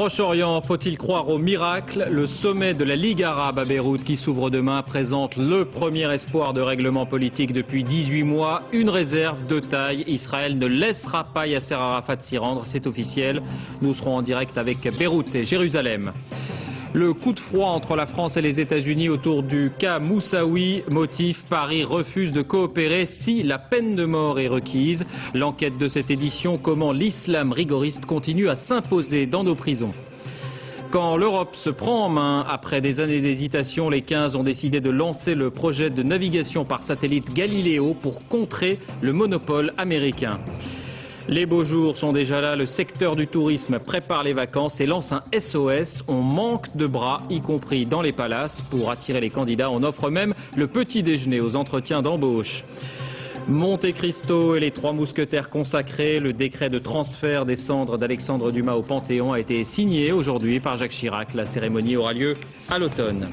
Proche-Orient, faut-il croire au miracle? Le sommet de la Ligue arabe à Beyrouth qui s'ouvre demain présente le premier espoir de règlement politique depuis 18 mois. Une réserve de taille. Israël ne laissera pas Yasser Arafat s'y rendre, c'est officiel. Nous serons en direct avec Beyrouth et Jérusalem. Le coup de froid entre la France et les États-Unis autour du cas Moussaoui. Motif, Paris refuse de coopérer si la peine de mort est requise. L'enquête de cette édition, comment l'islam rigoriste continue à s'imposer dans nos prisons. Quand l'Europe se prend en main, après des années d'hésitation, les 15 ont décidé de lancer le projet de navigation par satellite Galileo pour contrer le monopole américain. Les beaux jours sont déjà là, le secteur du tourisme prépare les vacances et lance un SOS. On manque de bras, y compris dans les palaces. Pour attirer les candidats, on offre même le petit déjeuner aux entretiens d'embauche. Monte Cristo et les trois mousquetaires consacrés, le décret de transfert des cendres d'Alexandre Dumas au Panthéon a été signé aujourd'hui par Jacques Chirac. La cérémonie aura lieu à l'automne.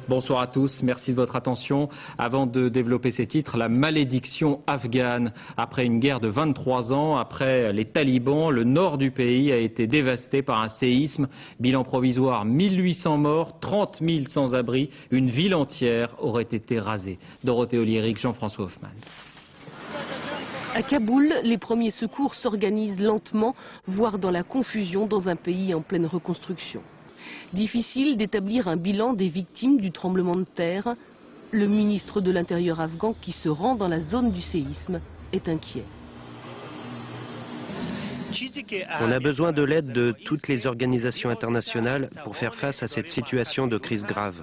Bonsoir à tous, merci de votre attention. Avant de développer ces titres, la malédiction afghane. Après une guerre de 23 ans, après les talibans, le nord du pays a été dévasté par un séisme. Bilan provisoire, 1800 morts, 30 000 sans-abri. Une ville entière aurait été rasée. Dorothée Oliéric, Jean-François Hoffmann. À Kaboul, les premiers secours s'organisent lentement, voire dans la confusion dans un pays en pleine reconstruction. Difficile d'établir un bilan des victimes du tremblement de terre. Le ministre de l'Intérieur afghan qui se rend dans la zone du séisme est inquiet. On a besoin de l'aide de toutes les organisations internationales pour faire face à cette situation de crise grave.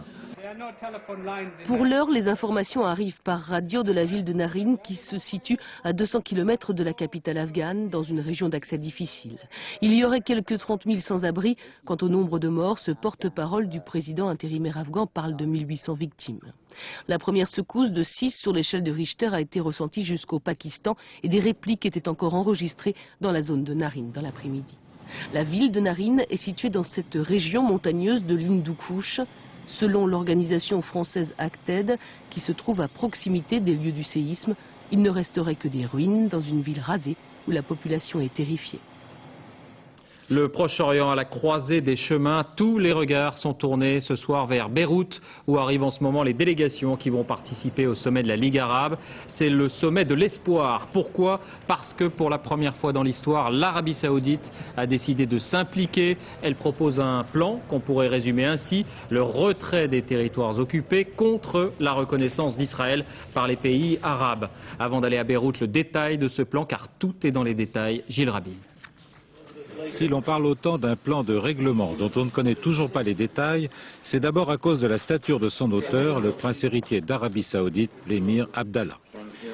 Pour l'heure, les informations arrivent par radio de la ville de Narin qui se situe à 200 km de la capitale afghane dans une région d'accès difficile. Il y aurait quelques 30 000 sans-abri. Quant au nombre de morts, ce porte-parole du président intérimaire afghan parle de 1800 victimes. La première secousse de 6 sur l'échelle de Richter a été ressentie jusqu'au Pakistan et des répliques étaient encore enregistrées dans la zone de Narin dans l'après-midi. La ville de Narin est située dans cette région montagneuse de l'Hindoukouche. Selon l'organisation française Acted, qui se trouve à proximité des lieux du séisme, il ne resterait que des ruines dans une ville rasée où la population est terrifiée. Le Proche-Orient à la croisée des chemins, tous les regards sont tournés ce soir vers Beyrouth où arrivent en ce moment les délégations qui vont participer au sommet de la Ligue arabe. C'est le sommet de l'espoir. Pourquoi? Parce que pour la première fois dans l'histoire, l'Arabie saoudite a décidé de s'impliquer. Elle propose un plan qu'on pourrait résumer ainsi, le retrait des territoires occupés contre la reconnaissance d'Israël par les pays arabes. Avant d'aller à Beyrouth, le détail de ce plan, car tout est dans les détails. Gilles Rabin. Si l'on parle autant d'un plan de règlement dont on ne connaît toujours pas les détails, c'est d'abord à cause de la stature de son auteur, le prince héritier d'Arabie Saoudite, l'émir Abdallah.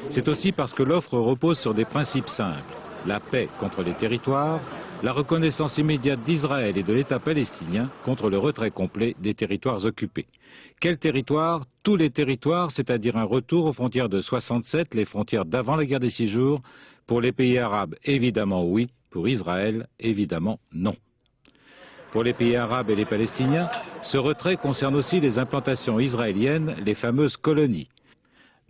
C'est aussi parce que l'offre repose sur des principes simples. La paix contre les territoires, la reconnaissance immédiate d'Israël et de l'État palestinien contre le retrait complet des territoires occupés. Quels territoires? Tous les territoires, c'est-à-dire un retour aux frontières de 67, les frontières d'avant la guerre des 6 jours. Pour les pays arabes, évidemment oui. Pour Israël, évidemment non. Pour les pays arabes et les Palestiniens, ce retrait concerne aussi les implantations israéliennes, les fameuses colonies.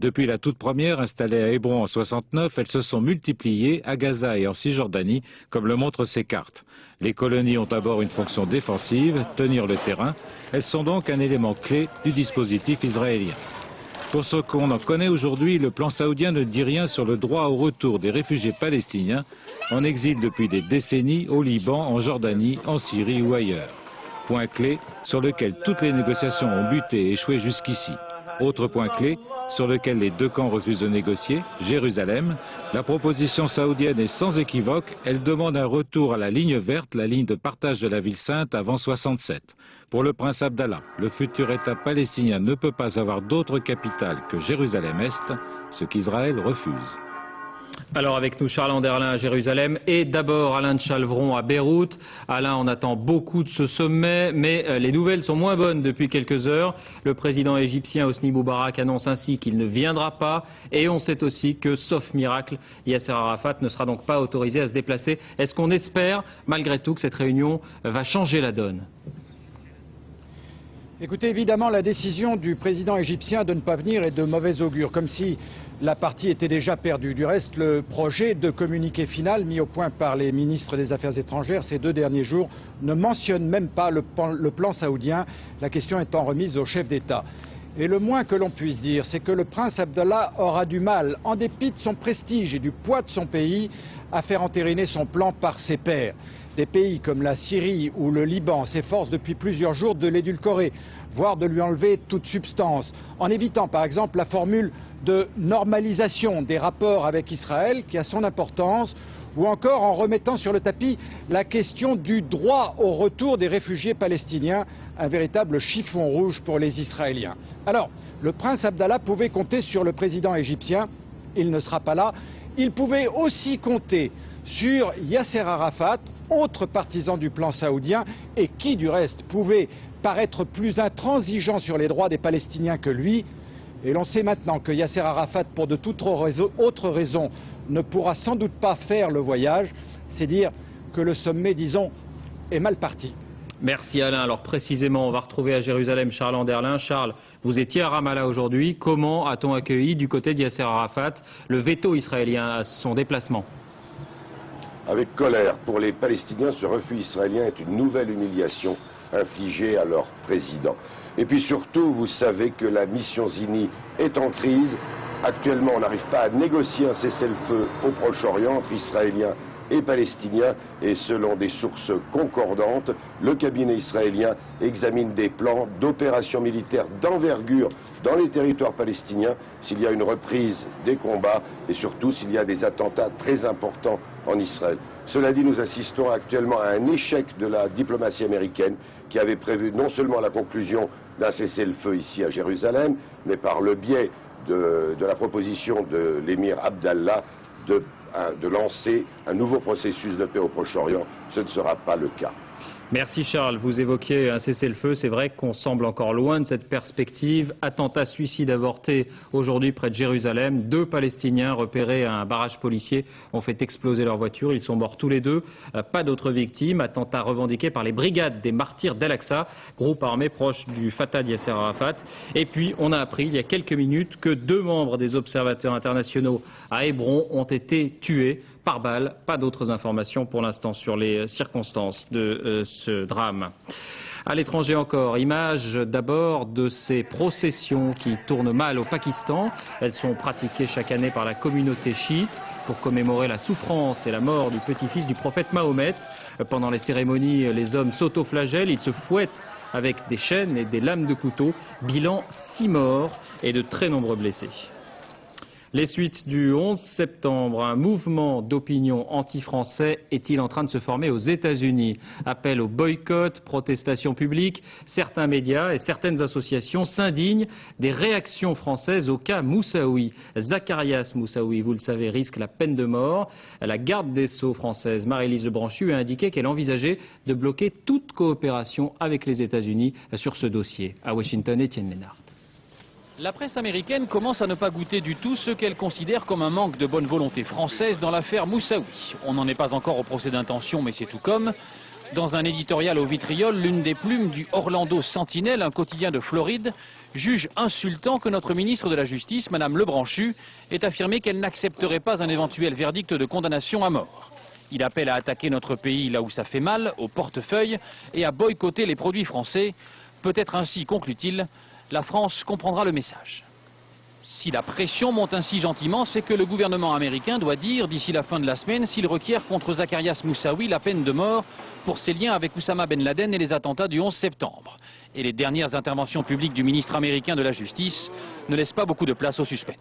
Depuis la toute première, installée à Hébron en 69, elles se sont multipliées à Gaza et en Cisjordanie, comme le montrent ces cartes. Les colonies ont d'abord une fonction défensive, tenir le terrain. Elles sont donc un élément clé du dispositif israélien. Pour ce qu'on en connaît aujourd'hui, le plan saoudien ne dit rien sur le droit au retour des réfugiés palestiniens en exil depuis des décennies au Liban, en Jordanie, en Syrie ou ailleurs. Point clé sur lequel toutes les négociations ont buté et échoué jusqu'ici. Autre point clé sur lequel les deux camps refusent de négocier, Jérusalem. La proposition saoudienne est sans équivoque, elle demande un retour à la ligne verte, la ligne de partage de la ville sainte avant 67. Pour le prince Abdallah, le futur État palestinien ne peut pas avoir d'autre capitale que Jérusalem-Est, ce qu'Israël refuse. Alors avec nous Charles Anderlin à Jérusalem et d'abord Alain de Chalvron à Beyrouth. Alain, on attend beaucoup de ce sommet, mais les nouvelles sont moins bonnes depuis quelques heures. Le président égyptien Hosni Moubarak annonce ainsi qu'il ne viendra pas et on sait aussi que, sauf miracle, Yasser Arafat ne sera donc pas autorisé à se déplacer. Est-ce qu'on espère malgré tout que cette réunion va changer la donne ? Écoutez, évidemment, la décision du président égyptien de ne pas venir est de mauvais augure, comme si la partie était déjà perdue. Du reste, le projet de communiqué final mis au point par les ministres des Affaires étrangères ces 2 derniers jours ne mentionne même pas le plan saoudien, la question étant remise au chef d'État. Et le moins que l'on puisse dire, c'est que le prince Abdallah aura du mal, en dépit de son prestige et du poids de son pays, à faire entériner son plan par ses pairs. Des pays comme la Syrie ou le Liban s'efforcent depuis plusieurs jours de l'édulcorer, voire de lui enlever toute substance, en évitant par exemple la formule de normalisation des rapports avec Israël, qui a son importance, ou encore en remettant sur le tapis la question du droit au retour des réfugiés palestiniens, un véritable chiffon rouge pour les Israéliens. Alors, le prince Abdallah pouvait compter sur le président égyptien, il ne sera pas là. Il pouvait aussi compter sur Yasser Arafat, autre partisan du plan saoudien, et qui du reste pouvait paraître plus intransigeant sur les droits des Palestiniens que lui. Et l'on sait maintenant que Yasser Arafat, pour de toute autre raison, ne pourra sans doute pas faire le voyage. C'est dire que le sommet, disons, est mal parti. Merci Alain. Alors précisément, on va retrouver à Jérusalem Charles Anderlin. Charles, vous étiez à Ramallah aujourd'hui. Comment a-t-on accueilli du côté de Yasser Arafat le veto israélien à son déplacement? Avec colère. Pour les Palestiniens, ce refus israélien est une nouvelle humiliation infligée à leur président. Et puis surtout, vous savez que la mission Zini est en crise. Actuellement, on n'arrive pas à négocier un cessez-le-feu au Proche-Orient entre Israéliens et Palestiniens. Et selon des sources concordantes, le cabinet israélien examine des plans d'opérations militaires d'envergure dans les territoires palestiniens s'il y a une reprise des combats et surtout s'il y a des attentats très importants en Israël. Cela dit, nous assistons actuellement à un échec de la diplomatie américaine qui avait prévu non seulement la conclusion d'un cessez-le-feu ici à Jérusalem, mais par le biais de la proposition de l'émir Abdallah de lancer un nouveau processus de paix au Proche-Orient. Ce ne sera pas le cas. Merci Charles. Vous évoquiez un cessez-le-feu. C'est vrai qu'on semble encore loin de cette perspective. Attentat suicide avorté aujourd'hui près de Jérusalem. 2 Palestiniens repérés à un barrage policier ont fait exploser leur voiture. Ils sont morts tous les 2. Pas d'autres victimes. Attentat revendiqué par les brigades des martyrs d'Al-Aqsa, groupe armé proche du Fatah de Yasser Arafat. Et puis on a appris il y a quelques minutes que 2 membres des observateurs internationaux à Hébron ont été tués par balle. Pas d'autres informations pour l'instant sur les circonstances de ce drame. À l'étranger encore, image d'abord de ces processions qui tournent mal au Pakistan. Elles sont pratiquées chaque année par la communauté chiite pour commémorer la souffrance et la mort du petit-fils du prophète Mahomet. Pendant les cérémonies, les hommes s'autoflagellent, ils se fouettent avec des chaînes et des lames de couteau. Bilan 6 morts et de très nombreux blessés. Les suites du 11 septembre, un mouvement d'opinion anti-français est-il en train de se former aux États-Unis? Appel au boycott, protestation publique, certains médias et certaines associations s'indignent des réactions françaises au cas Moussaoui. Zacharias Moussaoui, vous le savez, risque la peine de mort. La garde des Sceaux française, Marie-Lise Lebranchu, a indiqué qu'elle envisageait de bloquer toute coopération avec les États-Unis sur ce dossier. À Washington, Étienne Ménard. La presse américaine commence à ne pas goûter du tout ce qu'elle considère comme un manque de bonne volonté française dans l'affaire Moussaoui. On n'en est pas encore au procès d'intention, mais c'est tout comme. Dans un éditorial au vitriol, l'une des plumes du Orlando Sentinel, un quotidien de Floride, juge insultant que notre ministre de la Justice, Mme Lebranchu, ait affirmé qu'elle n'accepterait pas un éventuel verdict de condamnation à mort. Il appelle à attaquer notre pays là où ça fait mal, au portefeuille, et à boycotter les produits français. Peut-être ainsi, conclut-il, la France comprendra le message. Si la pression monte ainsi gentiment, c'est que le gouvernement américain doit dire d'ici la fin de la semaine s'il requiert contre Zacharias Moussaoui la peine de mort pour ses liens avec Oussama Ben Laden et les attentats du 11 septembre. Et les dernières interventions publiques du ministre américain de la Justice ne laissent pas beaucoup de place au suspect.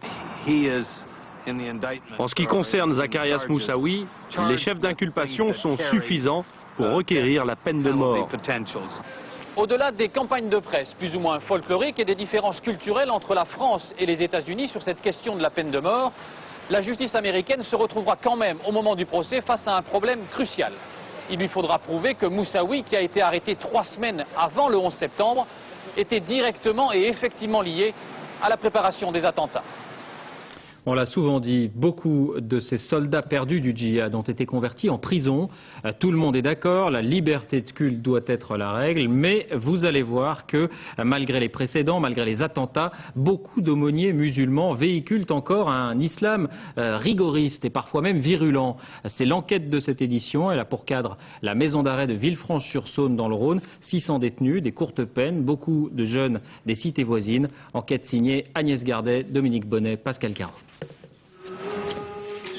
En ce qui concerne Zacharias Moussaoui, les chefs d'inculpation sont suffisants pour requérir la peine de mort. Au-delà des campagnes de presse plus ou moins folkloriques et des différences culturelles entre la France et les États-Unis sur cette question de la peine de mort, la justice américaine se retrouvera quand même au moment du procès face à un problème crucial. Il lui faudra prouver que Moussaoui, qui a été arrêté 3 semaines avant le 11 septembre, était directement et effectivement lié à la préparation des attentats. On l'a souvent dit, beaucoup de ces soldats perdus du djihad ont été convertis en prison. Tout le monde est d'accord, la liberté de culte doit être la règle, mais vous allez voir que malgré les précédents, malgré les attentats, beaucoup d'aumôniers musulmans véhiculent encore un islam rigoriste et parfois même virulent. C'est l'enquête de cette édition. Elle a pour cadre la maison d'arrêt de Villefranche-sur-Saône dans le Rhône. 600 détenus, des courtes peines, beaucoup de jeunes des cités voisines. Enquête signée Agnès Gardet, Dominique Bonnet, Pascal Caron.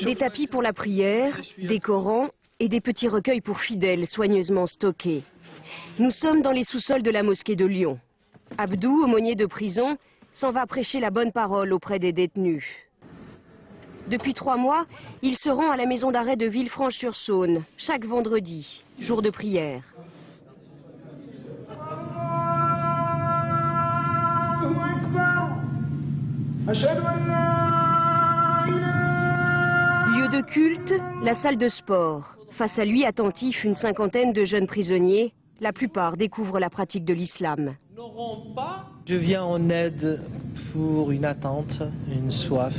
Des tapis pour la prière, des Corans et des petits recueils pour fidèles soigneusement stockés. Nous sommes dans les sous-sols de la mosquée de Lyon. Abdou, aumônier de prison, s'en va prêcher la bonne parole auprès des détenus. Depuis 3 mois, il se rend à la maison d'arrêt de Villefranche-sur-Saône, chaque vendredi, jour de prière. Lieu de culte, la salle de sport. Face à lui, attentifs, une cinquantaine de jeunes prisonniers. La plupart découvrent la pratique de l'islam. Je viens en aide pour une attente, une soif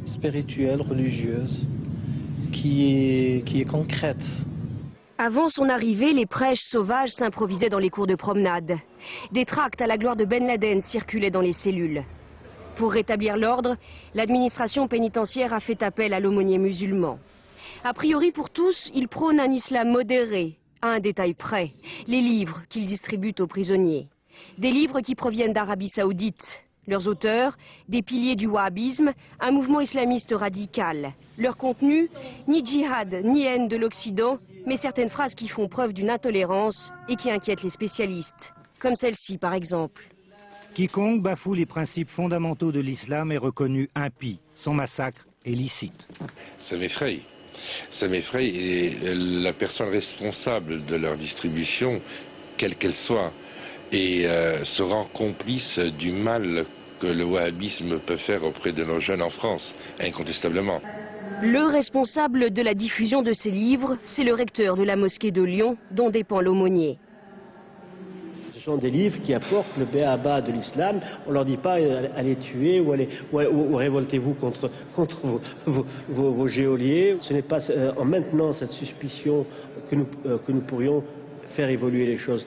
spirituelle, religieuse, qui est concrète. Avant son arrivée, les prêches sauvages s'improvisaient dans les cours de promenade. Des tracts à la gloire de Ben Laden circulaient dans les cellules. Pour rétablir l'ordre, l'administration pénitentiaire a fait appel à l'aumônier musulman. A priori pour tous, il prône un islam modéré, à un détail près, les livres qu'il distribue aux prisonniers. Des livres qui proviennent d'Arabie Saoudite. Leurs auteurs, des piliers du wahhabisme, un mouvement islamiste radical. Leur contenu, ni djihad, ni haine de l'Occident, mais certaines phrases qui font preuve d'une intolérance et qui inquiètent les spécialistes. Comme celle-ci par exemple. Quiconque bafoue les principes fondamentaux de l'islam est reconnu impie. Son massacre est licite. Ça m'effraie. Ça m'effraie et la personne responsable de leur distribution, quelle qu'elle soit, se rend complice du mal que le wahhabisme peut faire auprès de nos jeunes en France, incontestablement. Le responsable de la diffusion de ces livres, c'est le recteur de la mosquée de Lyon, dont dépend l'aumônier. Ce sont des livres qui apportent le béaba de l'islam. On ne leur dit pas allez tuer ou révoltez-vous contre vos geôliers. Ce n'est pas en maintenant cette suspicion que nous pourrions faire évoluer les choses.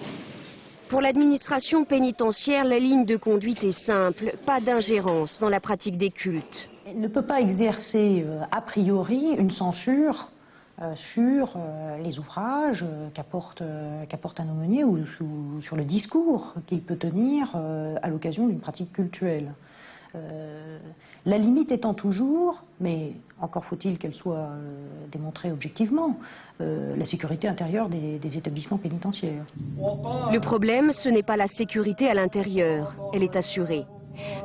Pour l'administration pénitentiaire, la ligne de conduite est simple, pas d'ingérence dans la pratique des cultes. Elle ne peut pas exercer a priori une censure sur les ouvrages qu'apporte un aumônier ou sur le discours qu'il peut tenir à l'occasion d'une pratique cultuelle. La limite étant toujours, mais encore faut-il qu'elle soit démontrée objectivement, la sécurité intérieure des établissements pénitentiaires. Le problème, ce n'est pas la sécurité à l'intérieur, elle est assurée.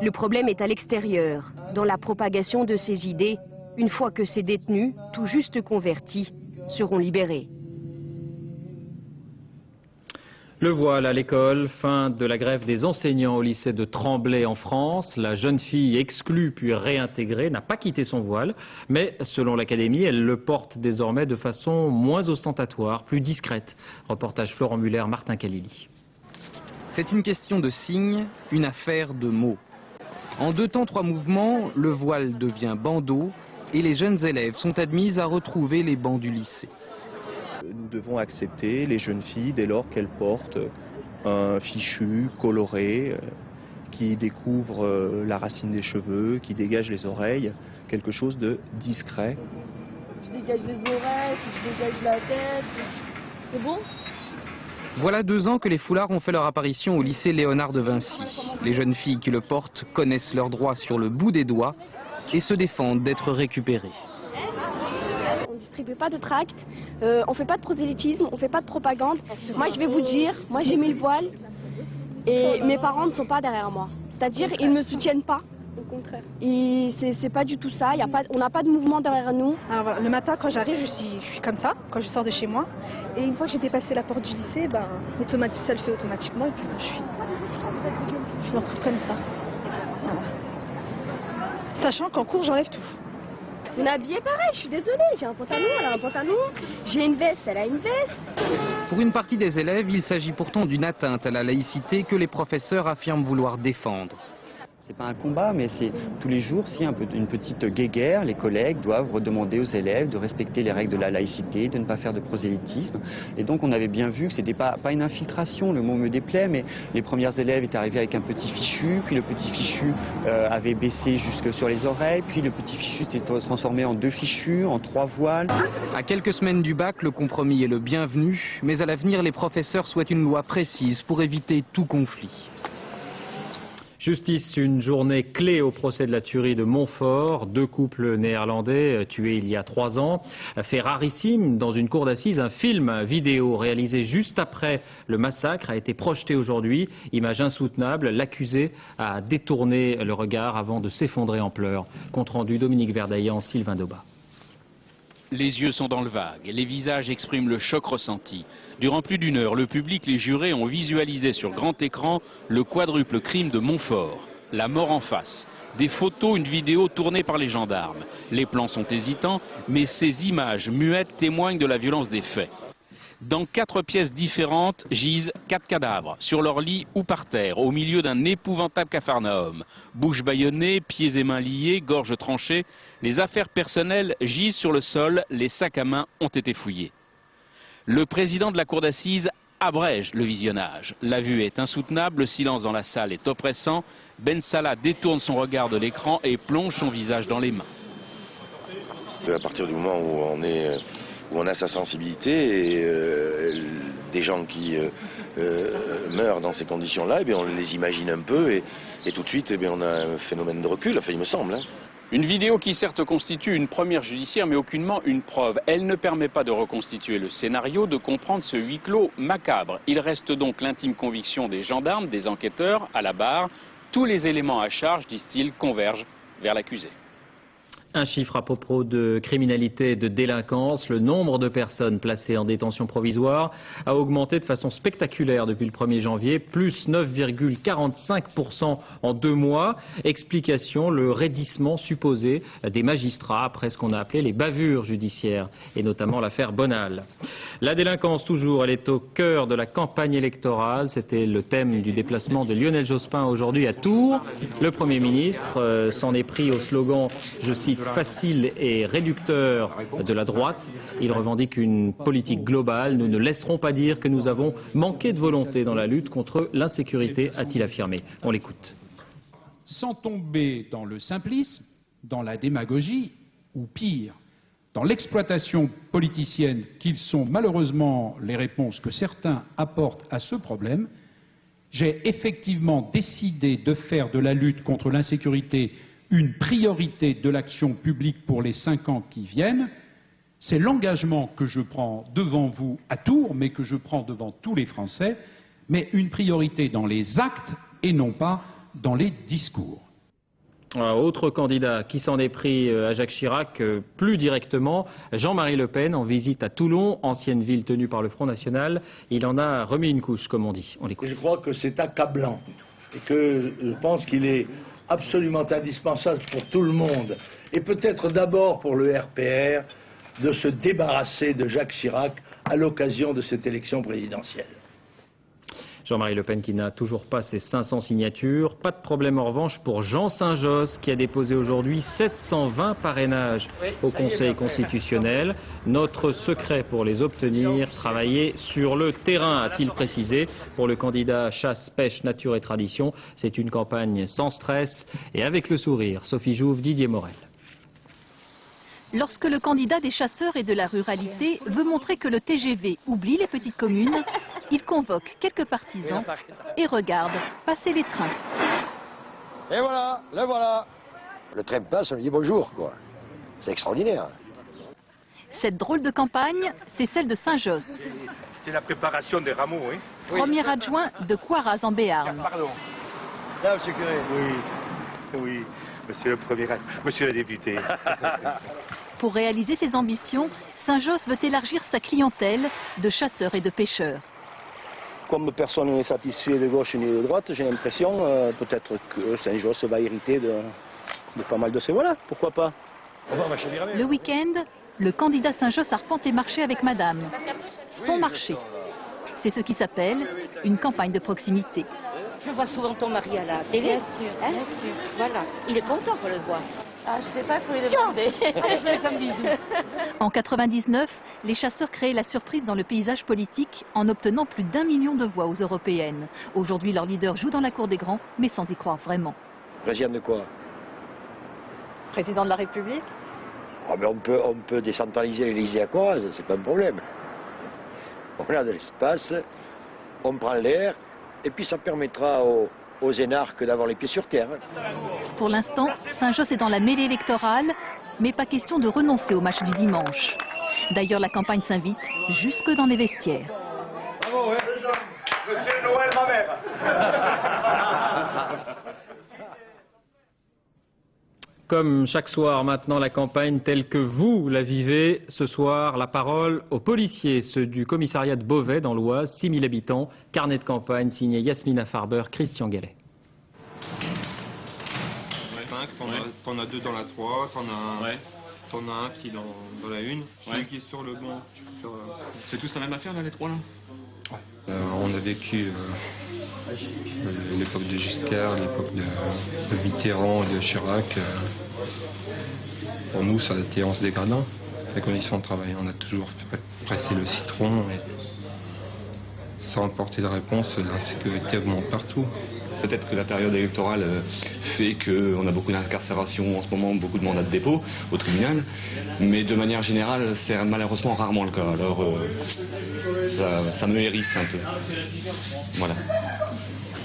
Le problème est à l'extérieur, dans la propagation de ces idées, une fois que ces détenus, tout juste convertis, seront libérés. Le voile à l'école, fin de la grève des enseignants au lycée de Tremblay en France. La jeune fille exclue puis réintégrée n'a pas quitté son voile, mais selon l'académie, elle le porte désormais de façon moins ostentatoire, plus discrète. Reportage Florent Muller, Martin Kalili. C'est une question de signes, une affaire de mots. En 2 temps 3 mouvements, le voile devient bandeau et les jeunes élèves sont admises à retrouver les bancs du lycée. Nous devons accepter les jeunes filles dès lors qu'elles portent un fichu coloré qui découvre la racine des cheveux, qui dégage les oreilles, quelque chose de discret. Tu dégages les oreilles, puis tu dégages la tête, c'est bon ? Voilà 2 ans que les foulards ont fait leur apparition au lycée Léonard de Vinci. Les jeunes filles qui le portent connaissent leurs droits sur le bout des doigts et se défendent d'être récupérées. On ne distribue pas de tracts, on ne fait pas de prosélytisme, on ne fait pas de propagande. Moi je vais vous dire, moi j'ai mis le voile et mes parents ne sont pas derrière moi. C'est-à-dire ils ne me soutiennent pas. Au contraire. Et c'est pas du tout ça, on n'a pas de mouvement derrière nous. Alors voilà, le matin quand j'arrive, je suis comme ça, quand je sors de chez moi. Et une fois que j'ai dépassé la porte du lycée, ça le fait automatiquement et puis je me retrouve comme ça. Voilà. Sachant qu'en cours j'enlève tout. On est habillés pareil, je suis désolée, j'ai un pantalon, elle a un pantalon, j'ai une veste, elle a une veste. Pour une partie des élèves, il s'agit pourtant d'une atteinte à la laïcité que les professeurs affirment vouloir défendre. C'est pas un combat, mais c'est tous les jours, si une petite guéguerre, les collègues doivent redemander aux élèves de respecter les règles de la laïcité, de ne pas faire de prosélytisme. Et donc on avait bien vu que c'était pas une infiltration, le mot me déplaît, mais les premières élèves étaient arrivées avec un petit fichu, puis le petit fichu avait baissé jusque sur les oreilles, puis le petit fichu s'était transformé en 2 fichus, en 3 voiles. À quelques semaines du bac, le compromis est le bienvenu, mais à l'avenir, les professeurs souhaitent une loi précise pour éviter tout conflit. Justice, une journée clé au procès de la tuerie de Montfort. 2 couples néerlandais tués il y a 3 ans. Fait rarissime dans une cour d'assises, un film vidéo réalisé juste après le massacre a été projeté aujourd'hui. Image insoutenable, l'accusé a détourné le regard avant de s'effondrer en pleurs. Compte rendu Dominique Verdaillan, Sylvain Dobat. Les yeux sont dans le vague, les visages expriment le choc ressenti. Durant plus d'1 heure, le public, les jurés ont visualisé sur grand écran le quadruple crime de Montfort. La mort en face, des photos, une vidéo tournée par les gendarmes. Les plans sont hésitants, mais ces images muettes témoignent de la violence des faits. Dans 4 pièces différentes gisent 4 cadavres, sur leur lit ou par terre, au milieu d'un épouvantable capharnaüm. Bouche bâillonnée, pieds et mains liés, gorge tranchée, les affaires personnelles gisent sur le sol, les sacs à main ont été fouillés. Le président de la cour d'assises abrège le visionnage. La vue est insoutenable, le silence dans la salle est oppressant. Ben Salah détourne son regard de l'écran et plonge son visage dans les mains. À partir du moment où on a sa sensibilité et des gens qui meurent dans ces conditions-là, on les imagine un peu et tout de suite on a un phénomène de recul, enfin il me semble. Une vidéo qui certes constitue une première judiciaire mais aucunement une preuve. Elle ne permet pas de reconstituer le scénario, de comprendre ce huis clos macabre. Il reste donc l'intime conviction des gendarmes, des enquêteurs à la barre. Tous les éléments à charge, disent-ils, convergent vers l'accusé. Un chiffre à propos de criminalité et de délinquance. Le nombre de personnes placées en détention provisoire a augmenté de façon spectaculaire depuis le 1er janvier, plus 9,45% en 2 mois. Explication, le raidissement supposé des magistrats après ce qu'on a appelé les bavures judiciaires, et notamment l'affaire Bonal. La délinquance toujours, elle est au cœur de la campagne électorale. C'était le thème du déplacement de Lionel Jospin aujourd'hui à Tours. Le Premier ministre s'en est pris au slogan, je cite, facile et réducteur de la droite. Il revendique une politique globale. Nous ne laisserons pas dire que nous avons manqué de volonté dans la lutte contre l'insécurité, a-t-il affirmé. On l'écoute. Sans tomber dans le simplisme, dans la démagogie, ou pire, dans l'exploitation politicienne, qu'ils sont malheureusement les réponses que certains apportent à ce problème, j'ai effectivement décidé de faire de la lutte contre l'insécurité une priorité de l'action publique pour les 5 ans qui viennent. C'est l'engagement que je prends devant vous à Tours, mais que je prends devant tous les Français, mais une priorité dans les actes et non pas dans les discours. Autre candidat qui s'en est pris à Jacques Chirac, plus directement, Jean-Marie Le Pen en visite à Toulon, ancienne ville tenue par le Front National. Il en a remis une couche, comme on dit. On l'écoute. Je crois que c'est accablant et que je pense qu'il est absolument indispensable pour tout le monde, et peut-être d'abord pour le RPR, de se débarrasser de Jacques Chirac à l'occasion de cette élection présidentielle. Jean-Marie Le Pen qui n'a toujours pas ses 500 signatures. Pas de problème en revanche pour Jean Saint-Josse qui a déposé aujourd'hui 720 parrainages au Conseil constitutionnel. Notre secret pour les obtenir, travailler sur le terrain, a-t-il précisé. Pour le candidat chasse, pêche, nature et tradition, c'est une campagne sans stress et avec le sourire. Sophie Jouve, Didier Morel. Lorsque le candidat des chasseurs et de la ruralité veut montrer que le TGV oublie les petites communes, il convoque quelques partisans et regarde passer les trains. Et voilà, le voilà. Le train passe, on lui dit bonjour, quoi. C'est extraordinaire. Cette drôle de campagne, c'est celle de Saint-Josse. C'est la préparation des rameaux, oui. Premier adjoint de Coiraz en Béarn. Pardon. Là, monsieur Curé. Oui, monsieur le premier adjoint, monsieur le député. Pour réaliser ses ambitions, Saint-Josse veut élargir sa clientèle de chasseurs et de pêcheurs. Comme personne n'est satisfait de gauche ni de droite, j'ai l'impression peut-être que Saint-Josse va hériter de pas mal de ces voilà, pourquoi pas. Le week-end, le candidat Saint-Josse arpente et marché avec madame. Son marché. C'est ce qui s'appelle une campagne de proximité. Je vois souvent ton mari à la télé. Bien sûr, Hein? bien sûr. Voilà, il est content qu'on le voit. Ah, je sais pas, il faut lui demander. Allez, je vais faire un bisou. En 99, les chasseurs créaient la surprise dans le paysage politique en obtenant plus d'1 million de voix aux européennes. Aujourd'hui, leur leader joue dans la cour des grands, mais sans y croire vraiment. Président de quoi? Président de la République? Ah, mais on peut décentraliser l'Élysée à Coraz, c'est pas un problème. On a de l'espace, on prend l'air, et puis ça permettra aux énarques d'avoir les pieds sur terre. Pour l'instant, Saint-Josse est dans la mêlée électorale, mais pas question de renoncer au match du dimanche. D'ailleurs, la campagne s'invite jusque dans les vestiaires. Bravo, hein. Monsieur Noël, ma mère. Comme chaque soir maintenant, la campagne telle que vous la vivez. Ce soir, la parole aux policiers, ceux du commissariat de Beauvais dans l'Oise, 6000 habitants. Carnet de campagne signé Yasmina Farber, Christian Gallet. T'en as 2 dans la 3, t'en as un qui est dans la 1, celui qui est sur le banc. C'est tous la même affaire là, les 3 là? On a vécu l'époque de Giscard, l'époque de Mitterrand et de Chirac. Pour nous, ça a été en se dégradant, les conditions de travail. On a toujours pressé le citron et sans apporter de réponse, l'insécurité augmente partout. Peut-être que la période électorale fait qu'on a beaucoup d'incarcération en ce moment, beaucoup de mandats de dépôt au tribunal, mais de manière générale, c'est malheureusement rarement le cas. Alors ça me hérisse un peu. Voilà.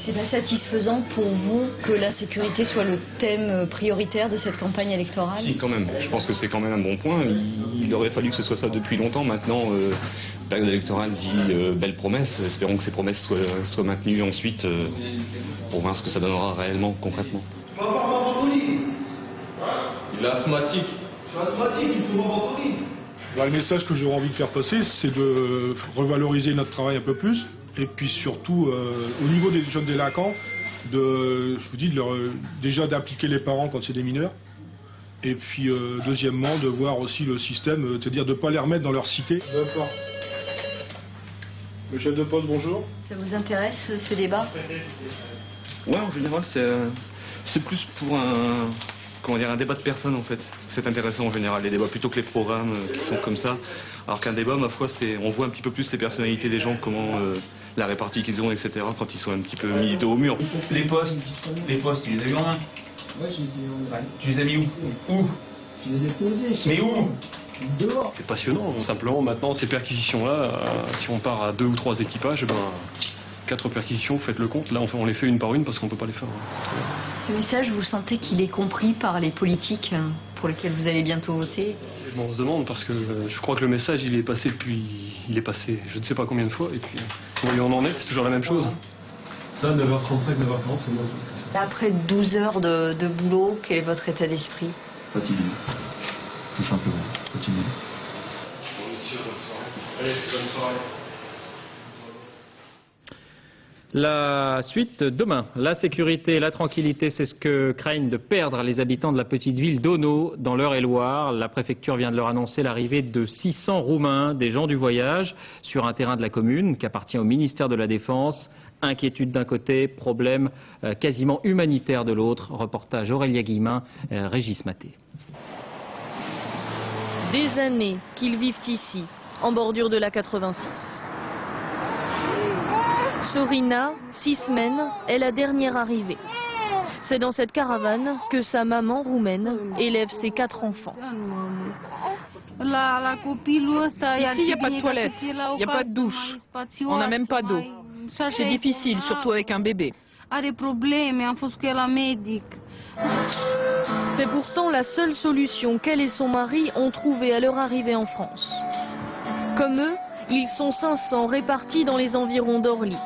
C'est pas satisfaisant pour vous que la sécurité soit le thème prioritaire de cette campagne électorale? Si, quand même. Je pense que c'est quand même un bon point. Il aurait fallu que ce soit ça depuis longtemps. Maintenant, période électorale dit belle promesse. Espérons que ces promesses soient maintenues ensuite pour voir ce que ça donnera réellement, concrètement. Tu vas voir ma ventoline. Il est asthmatique. Je suis asthmatique, il faut ma ventoline. Le message que j'aurais envie de faire passer, c'est de revaloriser notre travail un peu plus. Et puis surtout, au niveau des jeunes délinquants, déjà d'impliquer les parents quand c'est des mineurs. Et puis deuxièmement, de voir aussi le système, c'est-à-dire de ne pas les remettre dans leur cité. D'accord. Le chef de poste, bonjour. Ça vous intéresse, ce débat? Ouais, en général, c'est plus pour un débat de personnes en fait. C'est intéressant en général, les débats, plutôt que les programmes qui sont comme ça. Alors qu'un débat, ma foi, on voit un petit peu plus les personnalités des gens, comment la répartie qu'ils ont, etc. quand ils sont un petit peu mis dos au mur. Les postes, tu les as eu en main? Ouais, je les ai en main. Tu les as mis où? Où? Je les ai posés. Mais où? Dehors. C'est passionnant, simplement maintenant ces perquisitions-là, si on part à 2 ou 3 équipages, 4 perquisitions, vous faites le compte, là on les fait une par une parce qu'on ne peut pas les faire. Ce message, vous sentez qu'il est compris par les politiques pour lesquels vous allez bientôt voter? On se demande parce que je crois que le message il est passé je ne sais pas combien de fois et puis on en est, c'est toujours la même chose. Ça, 9h35, 9h40, c'est bon. Après 12 heures de boulot, quel est votre état d'esprit? Fatigué, tout simplement, fatigué. Allez, bonne soirée. La suite demain. La sécurité et la tranquillité, c'est ce que craignent de perdre les habitants de la petite ville d'Auneau, dans l'Eure-et-Loire. La préfecture vient de leur annoncer l'arrivée de 600 Roumains, des gens du voyage, sur un terrain de la commune qui appartient au ministère de la Défense. Inquiétude d'un côté, problème quasiment humanitaire de l'autre. Reportage Aurélia Guillemin, Régis Maté. Des années qu'ils vivent ici, en bordure de la 86. Sorina, 6 semaines, est la dernière arrivée. C'est dans cette caravane que sa maman roumaine élève ses 4 enfants. Ici, il n'y a pas de toilette, il n'y a pas de douche, on n'a même pas d'eau. C'est difficile, surtout avec un bébé. C'est pourtant la seule solution qu'elle et son mari ont trouvée à leur arrivée en France. Comme eux, ils sont 500 répartis dans les environs d'Orly.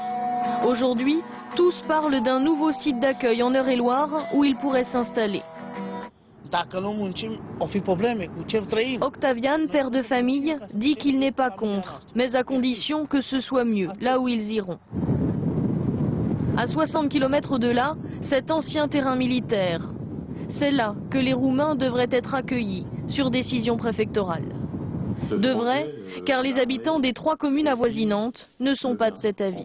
Aujourd'hui, tous parlent d'un nouveau site d'accueil en Eure-et-Loire où ils pourraient s'installer. Octavian, père de famille, dit qu'il n'est pas contre, mais à condition que ce soit mieux, là où ils iront. À 60 km de là, cet ancien terrain militaire. C'est là que les Roumains devraient être accueillis, sur décision préfectorale. Devrait, car les habitants des 3 communes avoisinantes ne sont pas de cet avis.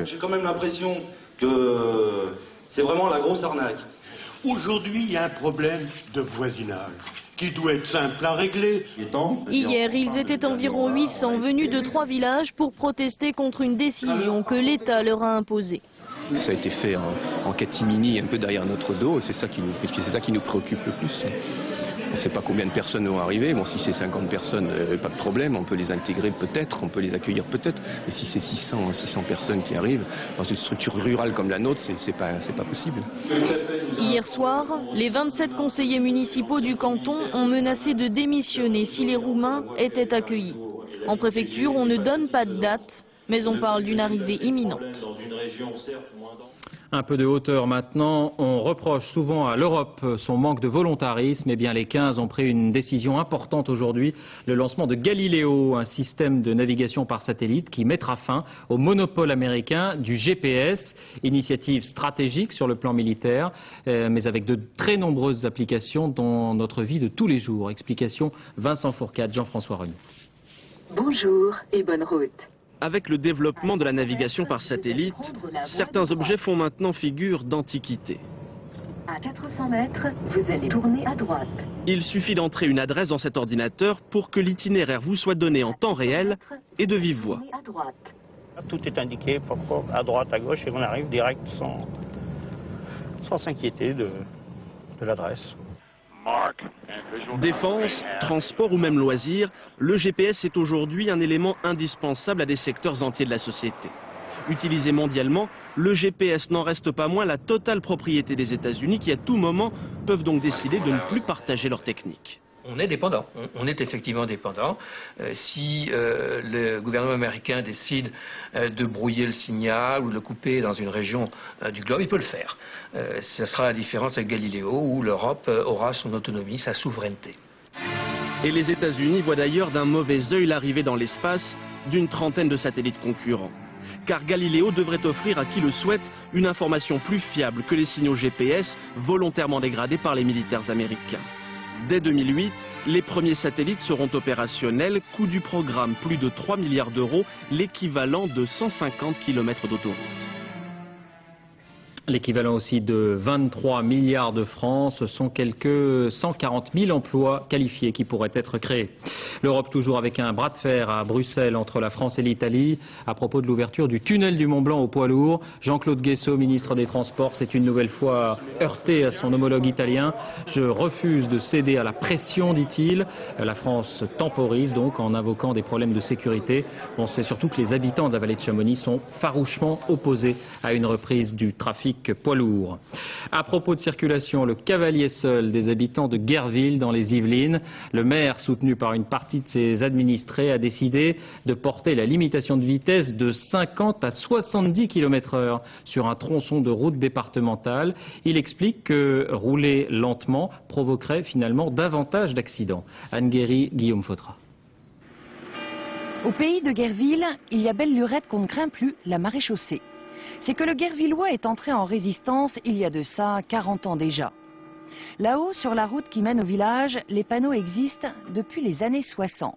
J'ai quand même l'impression que c'est vraiment la grosse arnaque. Aujourd'hui, il y a un problème de voisinage qui doit être simple à régler. Hier, ils étaient environ 800 venus de 3 villages pour protester contre une décision que l'État leur a imposée. Ça a été fait en catimini, un peu derrière notre dos, et c'est ça qui nous préoccupe le plus. On ne sait pas combien de personnes vont arriver. Bon, si c'est 50 personnes, pas de problème, on peut les intégrer peut-être, on peut les accueillir peut-être. Mais si c'est 600 personnes qui arrivent, dans une structure rurale comme la nôtre, c'est pas possible. Hier soir, les 27 conseillers municipaux du canton ont menacé de démissionner si les Roumains étaient accueillis. En préfecture, on ne donne pas de date, mais on parle d'une arrivée imminente. Un peu de hauteur maintenant. On reproche souvent à l'Europe son manque de volontarisme. Eh bien, les 15 ont pris une décision importante aujourd'hui, le lancement de Galileo, un système de navigation par satellite qui mettra fin au monopole américain du GPS. Initiative stratégique sur le plan militaire, mais avec de très nombreuses applications dans notre vie de tous les jours. Explication Vincent Fourcade, Jean-François Renaud. Bonjour et bonne route. Avec le développement de la navigation par satellite, certains objets font maintenant figure d'antiquité. À 400 mètres, vous allez tourner à droite. Il suffit d'entrer une adresse dans cet ordinateur pour que l'itinéraire vous soit donné en temps réel et de vive voix. Tout est indiqué, à droite, à gauche, et on arrive direct sans s'inquiéter de l'adresse. Défense, transport ou même loisirs, le GPS est aujourd'hui un élément indispensable à des secteurs entiers de la société. Utilisé mondialement, le GPS n'en reste pas moins la totale propriété des États-Unis qui à tout moment peuvent donc décider de ne plus partager leur technique. On est dépendant, on est effectivement dépendant. Si le gouvernement américain décide de brouiller le signal ou de le couper dans une région du globe, il peut le faire. Ce sera la différence avec Galileo où l'Europe aura son autonomie, sa souveraineté. Et les États-Unis voient d'ailleurs d'un mauvais œil l'arrivée dans l'espace d'une trentaine de satellites concurrents. Car Galileo devrait offrir à qui le souhaite une information plus fiable que les signaux GPS volontairement dégradés par les militaires américains. Dès 2008, les premiers satellites seront opérationnels, coût du programme plus de 3 milliards d'euros, l'équivalent de 150 km d'autoroute. L'équivalent aussi de 23 milliards de francs, ce sont quelques 140 000 emplois qualifiés qui pourraient être créés. L'Europe toujours avec un bras de fer à Bruxelles entre la France et l'Italie à propos de l'ouverture du tunnel du Mont-Blanc au poids lourd. Jean-Claude Guesso, ministre des Transports, s'est une nouvelle fois heurté à son homologue italien. Je refuse de céder à la pression, dit-il. La France temporise donc en invoquant des problèmes de sécurité. On sait surtout que les habitants de la vallée de Chamonix sont farouchement opposés à une reprise du trafic poids lourd. À propos de circulation, le cavalier seul des habitants de Guerville dans les Yvelines. Le maire, soutenu par une partie de ses administrés, a décidé de porter la limitation de vitesse de 50 à 70 km/h sur un tronçon de route départementale. Il explique que rouler lentement provoquerait finalement davantage d'accidents. Anne Guéry, Guillaume Fautra. Au pays de Guerville, il y a belle lurette qu'on ne craint plus, la maréchaussée. C'est que le Guervillois est entré en résistance il y a de ça 40 ans déjà. Là-haut, sur la route qui mène au village, les panneaux existent depuis les années 60.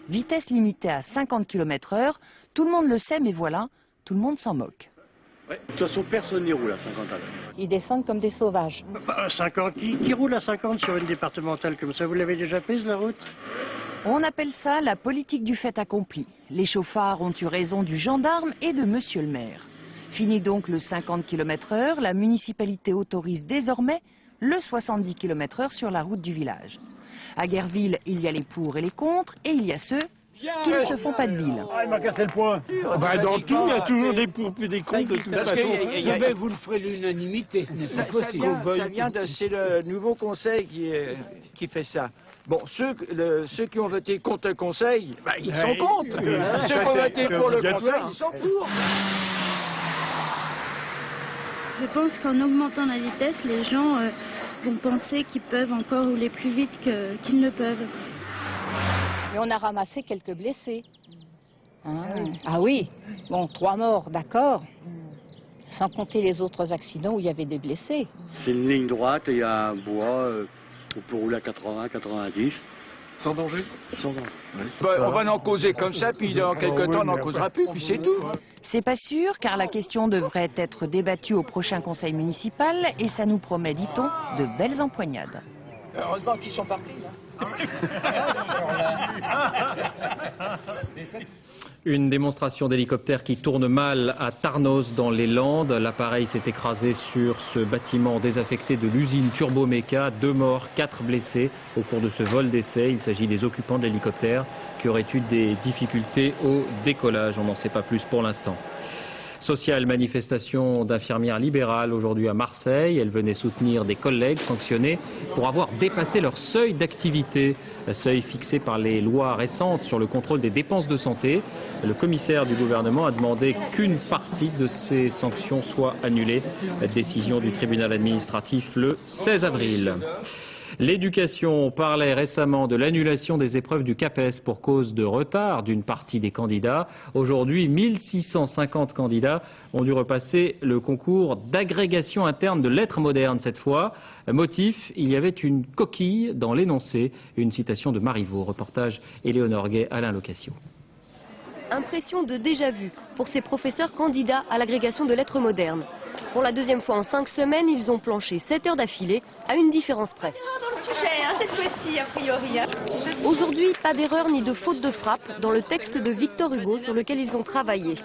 Vitesse limitée à 50 km/h, tout le monde le sait, mais voilà, tout le monde s'en moque. Ouais. De toute façon, personne n'y roule à 50 à l'heure. Ils descendent comme des sauvages. 50, qui roule à 50 sur une départementale comme ça, vous l'avez déjà prise la route? On appelle ça la politique du fait accompli. Les chauffards ont eu raison du gendarme et de monsieur le maire. Fini donc le 50 km/h, la municipalité autorise désormais le 70 km/h sur la route du village. À Guerville, il y a les pour et les contre, et il y a ceux qui ne se font pas de bile. Ah, il m'a cassé le poing. Dans tout, il y a toujours des pour et des contre. Jamais vous le ferez l'unanimité, ce n'est pas possible. C'est le nouveau conseil qui fait ça. Bon, ceux qui ont voté contre le conseil, ils sont contre. Ceux qui ont voté pour le conseil, ils sont pour. Je pense qu'en augmentant la vitesse, les gens vont penser qu'ils peuvent encore rouler plus vite qu'ils ne peuvent. Mais on a ramassé quelques blessés. Ah oui, bon, 3 morts, d'accord. Sans compter les autres accidents où il y avait des blessés. C'est une ligne droite, il y a un bois, on peut rouler à 80, 90. Sans danger? Sans danger. Oui. On va en causer comme ça, puis dans quelques temps on n'en causera plus, puis c'est tout. C'est pas sûr, car la question devrait être débattue au prochain conseil municipal et ça nous promet, dit-on, de belles empoignades. Heureusement qu'ils sont partis, là. Une démonstration d'hélicoptère qui tourne mal à Tarnos dans les Landes. L'appareil s'est écrasé sur ce bâtiment désaffecté de l'usine Turboméca. 2 morts, 4 blessés au cours de ce vol d'essai. Il s'agit des occupants de l'hélicoptère qui auraient eu des difficultés au décollage. On n'en sait pas plus pour l'instant. Sociale manifestation d'infirmières libérales aujourd'hui à Marseille. Elles venaient soutenir des collègues sanctionnés pour avoir dépassé leur seuil d'activité, seuil fixé par les lois récentes sur le contrôle des dépenses de santé. Le commissaire du gouvernement a demandé qu'une partie de ces sanctions soit annulée. La décision du tribunal administratif le 16 avril. L'éducation parlait récemment de l'annulation des épreuves du CAPES pour cause de retard d'une partie des candidats. Aujourd'hui, 1650 candidats ont dû repasser le concours d'agrégation interne de lettres modernes cette fois. Motif, il y avait une coquille dans l'énoncé. Une citation de Marivaux. Reportage Éléonore Gay, Alain Locassio. Impression de déjà-vu pour ces professeurs candidats à l'agrégation de lettres modernes. Pour la deuxième fois en 5 semaines, ils ont planché 7 heures d'affilée, à une différence près. Dans le sujet, cette fois-ci, a priori. Aujourd'hui, pas d'erreur ni de faute de frappe dans le texte de Victor Hugo sur lequel ils ont travaillé.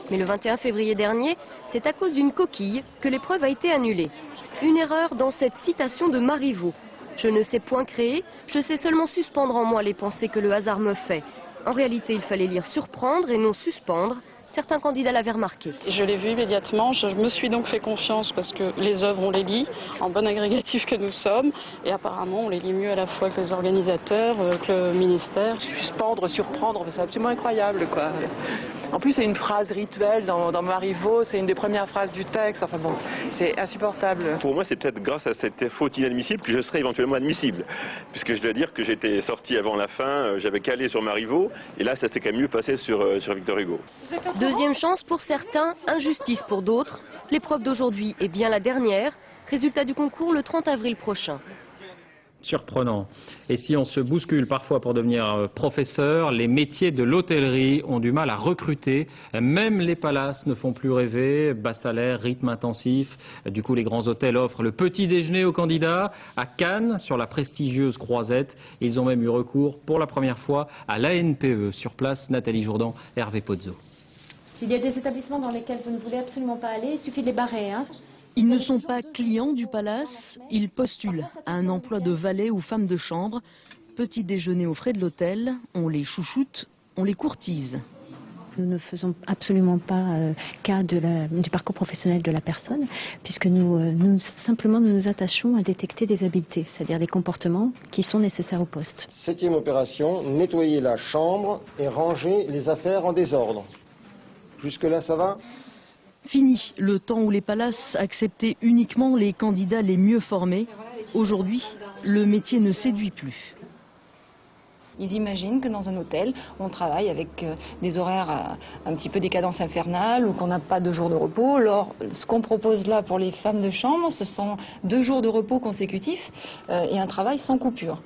Mais le 21 février dernier, c'est à cause d'une coquille que l'épreuve a été annulée. Une erreur dans cette citation de Marivaux. Je ne sais point créer, je sais seulement suspendre en moi les pensées que le hasard me fait. En réalité, il fallait lire surprendre et non suspendre. Certains candidats l'avaient remarqué. Je l'ai vu immédiatement, je me suis donc fait confiance parce que les œuvres on les lit, en bon agrégatif que nous sommes, et apparemment on les lit mieux à la fois que les organisateurs, que le ministère. Suspendre, surprendre, c'est absolument incroyable, quoi. En plus c'est une phrase rituelle dans Marivaux, c'est une des premières phrases du texte, enfin bon, c'est insupportable. Pour moi c'est peut-être grâce à cette faute inadmissible que je serai éventuellement admissible, puisque je dois dire que j'étais sorti avant la fin, j'avais calé sur Marivaux, et là ça s'est quand même mieux passé sur Victor Hugo. Deuxième chance pour certains, injustice pour d'autres. L'épreuve d'aujourd'hui est bien la dernière. Résultat du concours le 30 avril prochain. Surprenant. Et si on se bouscule parfois pour devenir professeur, les métiers de l'hôtellerie ont du mal à recruter. Même les palaces ne font plus rêver. Bas salaire, rythme intensif. Du coup, les grands hôtels offrent le petit déjeuner aux candidats. À Cannes, sur la prestigieuse Croisette, ils ont même eu recours pour la première fois à l'ANPE. Sur place, Nathalie Jourdan, Hervé Pozzo. S'il y a des établissements dans lesquels vous ne voulez absolument pas aller, il suffit de les barrer. Ils ne sont pas clients du palace, ils postulent à un emploi de valet ou femme de chambre. Petit déjeuner aux frais de l'hôtel, on les chouchoute, on les courtise. Nous ne faisons absolument pas cas du parcours professionnel de la personne, puisque nous simplement nous attachons à détecter des habiletés, c'est-à-dire des comportements qui sont nécessaires au poste. 7e opération, nettoyer la chambre et ranger les affaires en désordre. Jusque-là, ça va? Fini le temps où les palaces acceptaient uniquement les candidats les mieux formés. Aujourd'hui, le métier ne séduit plus. Ils imaginent que dans un hôtel, on travaille avec des horaires un petit peu des cadences infernales ou qu'on n'a pas de jours de repos. Alors, ce qu'on propose là pour les femmes de chambre, ce sont 2 jours de repos consécutifs et un travail sans coupure.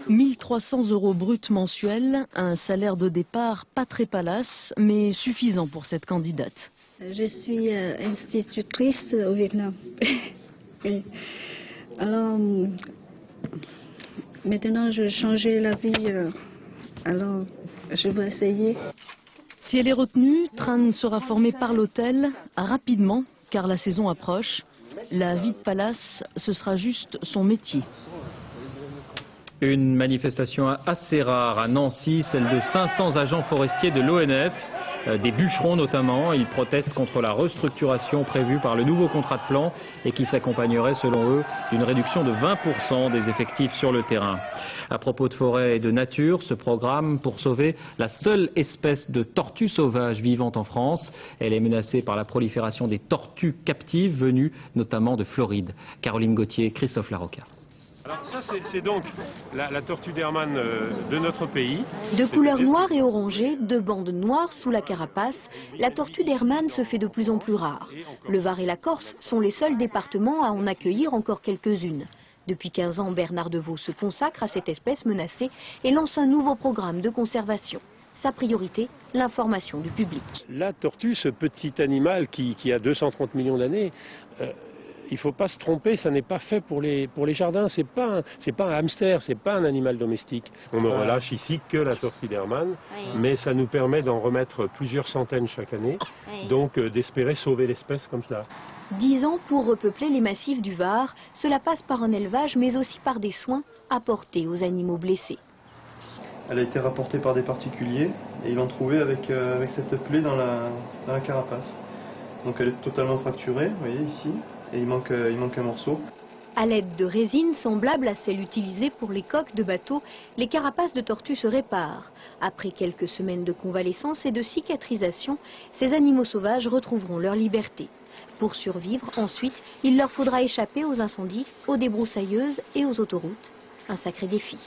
1 300 € brut mensuels, un salaire de départ pas très palace, mais suffisant pour cette candidate. Je suis institutrice au Vietnam. Alors, maintenant, je vais changer la vie, alors je vais essayer. Si elle est retenue, Tran sera formée par l'hôtel rapidement, car la saison approche. La vie de palace, ce sera juste son métier. Une manifestation assez rare à Nancy, celle de 500 agents forestiers de l'ONF, des bûcherons notamment. Ils protestent contre la restructuration prévue par le nouveau contrat de plan et qui s'accompagnerait selon eux d'une réduction de 20% des effectifs sur le terrain. À propos de forêt et de nature, ce programme pour sauver la seule espèce de tortue sauvage vivante en France. Elle est menacée par la prolifération des tortues captives venues notamment de Floride. Caroline Gauthier, Christophe Larocca. Alors ça c'est donc la tortue d'Hermann de notre pays. De couleur noire et orangée, 2 bandes noires sous la carapace, la tortue d'Hermann se fait de plus en plus rare. Le Var et la Corse sont les seuls départements à en accueillir encore quelques-unes. Depuis 15 ans, Bernard Deveau se consacre à cette espèce menacée et lance un nouveau programme de conservation. Sa priorité, l'information du public. La tortue, ce petit animal qui a 230 millions d'années, il ne faut pas se tromper, ça n'est pas fait pour les jardins, c'est pas un hamster, c'est pas un animal domestique. On ne relâche ici que la tortue d'Hermann, mais ça nous permet d'en remettre plusieurs centaines chaque année, donc d'espérer sauver l'espèce comme ça. 10 ans pour repeupler les massifs du Var, cela passe par un élevage mais aussi par des soins apportés aux animaux blessés. Elle a été rapportée par des particuliers et ils l'ont trouvée avec cette plaie dans la carapace. Donc elle est totalement fracturée, vous voyez ici, et il manque un morceau. À l'aide de résine semblable à celle utilisée pour les coques de bateaux, les carapaces de tortues se réparent. Après quelques semaines de convalescence et de cicatrisation, ces animaux sauvages retrouveront leur liberté. Pour survivre, ensuite, il leur faudra échapper aux incendies, aux débroussailleuses et aux autoroutes. Un sacré défi.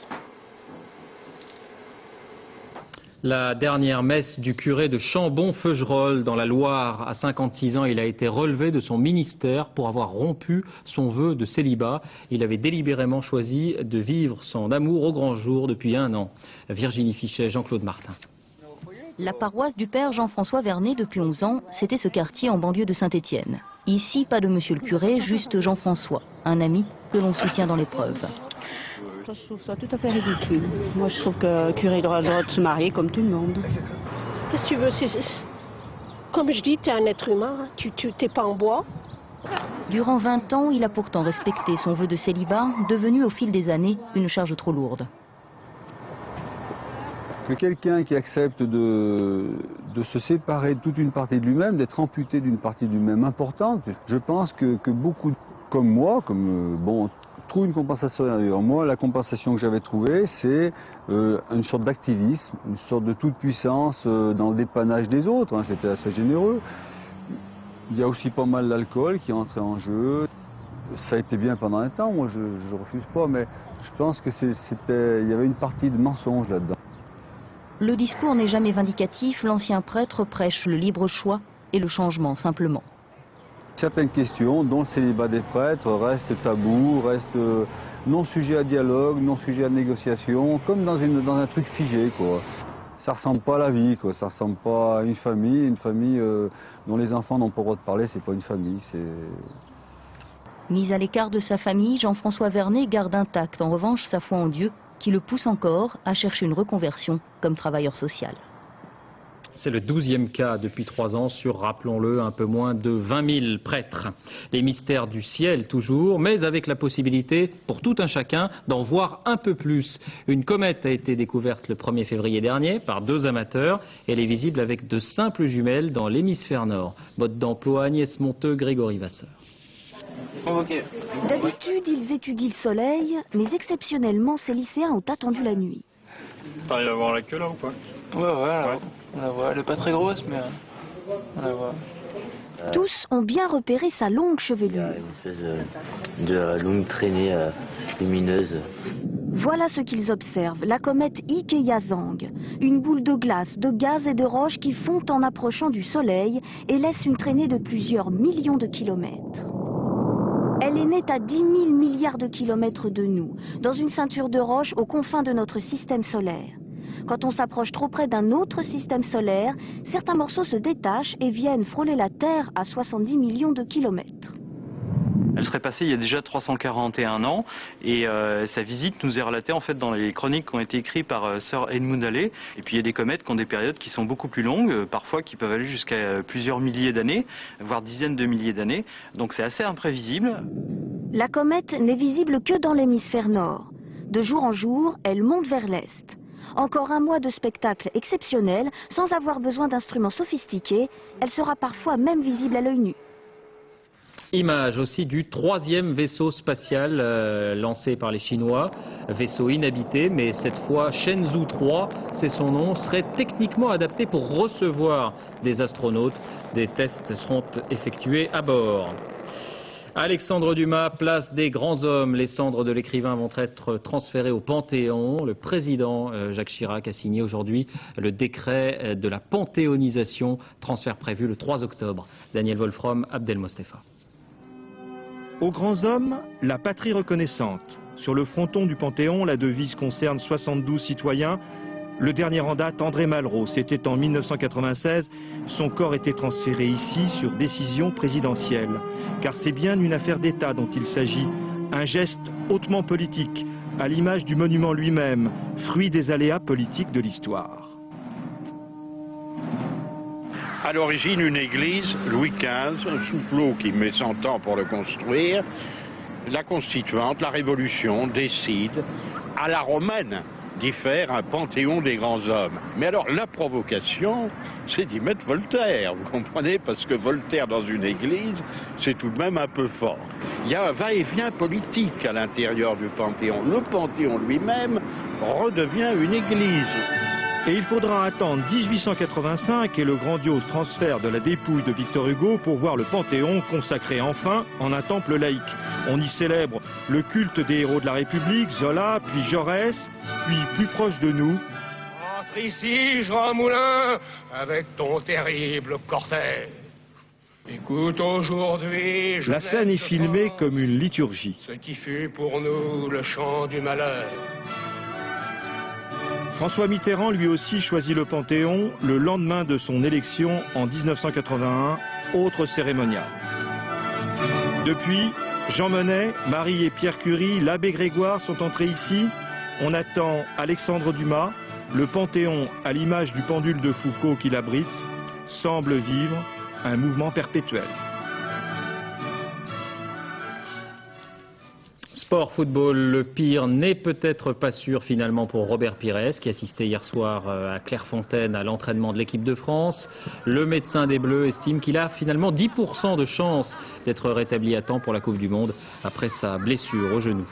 La dernière messe du curé de Chambon-Feugerolles dans la Loire. À 56 ans, il a été relevé de son ministère pour avoir rompu son vœu de célibat. Il avait délibérément choisi de vivre son amour au grand jour depuis 1 an. Virginie Fichet, Jean-Claude Martin. La paroisse du père Jean-François Vernet depuis 11 ans, c'était ce quartier en banlieue de Saint-Étienne. Ici, pas de monsieur le curé, juste Jean-François, un ami que l'on soutient dans l'épreuve. Je trouve ça tout à fait ridicule. Moi, je trouve que le curé doit le droit de se marier comme tout le monde. Qu'est-ce que tu veux? Comme je dis, tu es un être humain, tu n'es pas en bois. Durant 20 ans, il a pourtant respecté son vœu de célibat, devenu au fil des années une charge trop lourde. Que quelqu'un qui accepte de se séparer de toute une partie de lui-même, d'être amputé d'une partie de lui-même importante, je pense que beaucoup comme moi, trouvent une compensation ailleurs. Moi, la compensation que j'avais trouvée, c'est une sorte d'activisme, une sorte de toute-puissance dans le dépannage des autres. Hein. J'étais assez généreux. Il y a aussi pas mal d'alcool qui est entré en jeu. Ça a été bien pendant un temps, moi je ne refuse pas, mais je pense que il y avait une partie de mensonge là-dedans. Le discours n'est jamais vindicatif, l'ancien prêtre prêche le libre choix et le changement simplement. Certaines questions, dont le célibat des prêtres, restent tabous, restent non sujets à dialogue, non sujets à négociation, comme dans un truc figé, quoi. Ça ressemble pas à la vie, quoi. Ça ressemble pas à une famille dont les enfants n'ont pas le droit de parler, c'est pas une famille, Mis à l'écart de sa famille, Jean-François Vernet garde intacte en revanche sa foi en Dieu, qui le pousse encore à chercher une reconversion comme travailleur social. C'est le 12e cas depuis 3 ans sur, rappelons-le, un peu moins de 20 000 prêtres. Les mystères du ciel toujours, mais avec la possibilité pour tout un chacun d'en voir un peu plus. Une comète a été découverte le 1er février dernier par 2 amateurs. Elle est visible avec de simples jumelles dans l'hémisphère nord. Mode d'emploi Agnès Monteux, Grégory Vasseur. D'habitude, ils étudient le soleil, mais exceptionnellement, ces lycéens ont attendu la nuit. T'arrives à voir la queue là ou pas? Ouais, on la voit. Elle est pas très grosse, mais on la voit. Tous ont bien repéré sa longue chevelure. Une espèce de longue traînée lumineuse. Voilà ce qu'ils observent, la comète Ike-Yazang. Une boule de glace, de gaz et de roches qui fond en approchant du soleil et laisse une traînée de plusieurs millions de kilomètres. Elle est née à 10 000 milliards de kilomètres de nous, dans une ceinture de roches aux confins de notre système solaire. Quand on s'approche trop près d'un autre système solaire, certains morceaux se détachent et viennent frôler la Terre à 70 millions de kilomètres. Elle serait passée il y a déjà 341 ans et sa visite nous est relatée en fait dans les chroniques qui ont été écrites par Sir Edmund Halley. Et puis il y a des comètes qui ont des périodes qui sont beaucoup plus longues, parfois qui peuvent aller jusqu'à plusieurs milliers d'années, voire dizaines de milliers d'années. Donc c'est assez imprévisible. La comète n'est visible que dans l'hémisphère nord. De jour en jour, elle monte vers l'est. Encore un mois de spectacle exceptionnel, sans avoir besoin d'instruments sophistiqués, elle sera parfois même visible à l'œil nu. Image aussi du 3e vaisseau spatial lancé par les Chinois. Vaisseau inhabité, mais cette fois Shenzhou 3, c'est son nom, serait techniquement adapté pour recevoir des astronautes. Des tests seront effectués à bord. Alexandre Dumas, place des grands hommes. Les cendres de l'écrivain vont être transférées au Panthéon. Le président Jacques Chirac a signé aujourd'hui le décret de la panthéonisation, transfert prévu le 3 octobre. Daniel Wolfrom, Abdel Mostefa. Aux grands hommes, la patrie reconnaissante. Sur le fronton du Panthéon, la devise concerne 72 citoyens. Le dernier en date, André Malraux, c'était en 1996. Son corps était transféré ici sur décision présidentielle. Car c'est bien une affaire d'État dont il s'agit. Un geste hautement politique, à l'image du monument lui-même, fruit des aléas politiques de l'histoire. À l'origine, une église, Louis XV, un soufflot qui met 100 ans pour le construire. La constituante, la Révolution, décide, à la romaine, d'y faire un panthéon des grands hommes. Mais alors, la provocation, c'est d'y mettre Voltaire, vous comprenez? Parce que Voltaire dans une église, c'est tout de même un peu fort. Il y a un va-et-vient politique à l'intérieur du Panthéon. Le Panthéon lui-même redevient une église. Et il faudra attendre 1885 et le grandiose transfert de la dépouille de Victor Hugo pour voir le Panthéon consacré enfin en un temple laïque. On y célèbre le culte des héros de la République, Zola, puis Jaurès, puis plus proche de nous. Entre ici, Jean Moulin, avec ton terrible cortège. Écoute, aujourd'hui, La scène est filmée comme une liturgie. Ce qui fut pour nous le chant du malheur. François Mitterrand lui aussi choisit le Panthéon le lendemain de son élection en 1981, autre cérémonial. Depuis, Jean Monnet, Marie et Pierre Curie, l'abbé Grégoire sont entrés ici. On attend Alexandre Dumas. Le Panthéon, à l'image du pendule de Foucault qui l'abrite, semble vivre un mouvement perpétuel. Sport, football, le pire n'est peut-être pas sûr finalement pour Robert Pires qui assistait hier soir à Clairefontaine à l'entraînement de l'équipe de France. Le médecin des Bleus estime qu'il a finalement 10% de chance d'être rétabli à temps pour la Coupe du Monde après sa blessure au genou.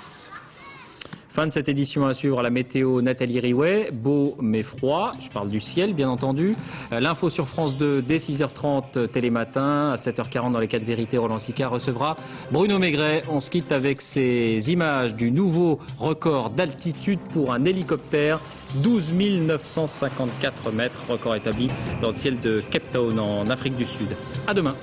Fin de cette édition, à suivre la météo, Nathalie Riouet. Beau mais froid, je parle du ciel bien entendu. L'info sur France 2 dès 6h30 télématin. À 7h40 dans les 4 vérités, Roland Sicard recevra Bruno Maigret. On se quitte avec ces images du nouveau record d'altitude pour un hélicoptère. 12 954 mètres, record établi dans le ciel de Cape Town en Afrique du Sud. À demain.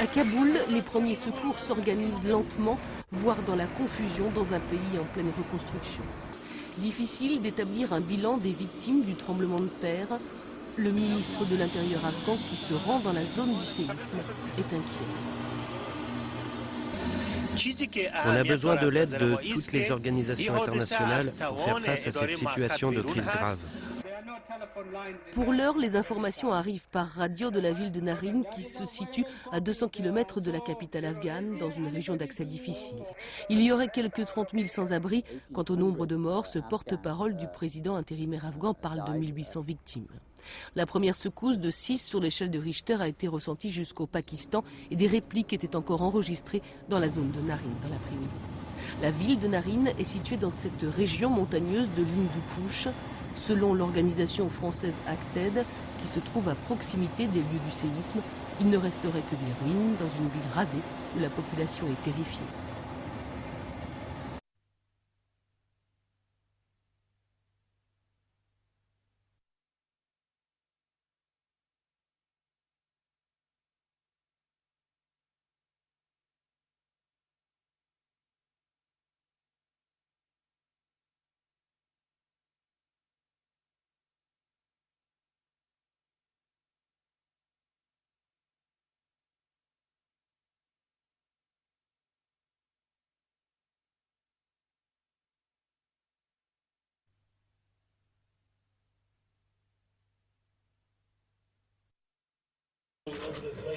À Kaboul, les premiers secours s'organisent lentement, voire dans la confusion dans un pays en pleine reconstruction. Difficile d'établir un bilan des victimes du tremblement de terre. Le ministre de l'Intérieur afghan qui se rend dans la zone du séisme est inquiet. On a besoin de l'aide de toutes les organisations internationales pour faire face à cette situation de crise grave. Pour l'heure, les informations arrivent par radio de la ville de Narin qui se situe à 200 km de la capitale afghane, dans une région d'accès difficile. Il y aurait quelques 30 000 sans-abri. Quant au nombre de morts, ce porte-parole du président intérimaire afghan parle de 1800 victimes. La première secousse de 6 sur l'échelle de Richter a été ressentie jusqu'au Pakistan et des répliques étaient encore enregistrées dans la zone de Narin dans l'après-midi. La ville de Narin est située dans cette région montagneuse de l'Hindu-Kush. Selon l'organisation française Acted, qui se trouve à proximité des lieux du séisme, il ne resterait que des ruines dans une ville rasée où la population est terrifiée.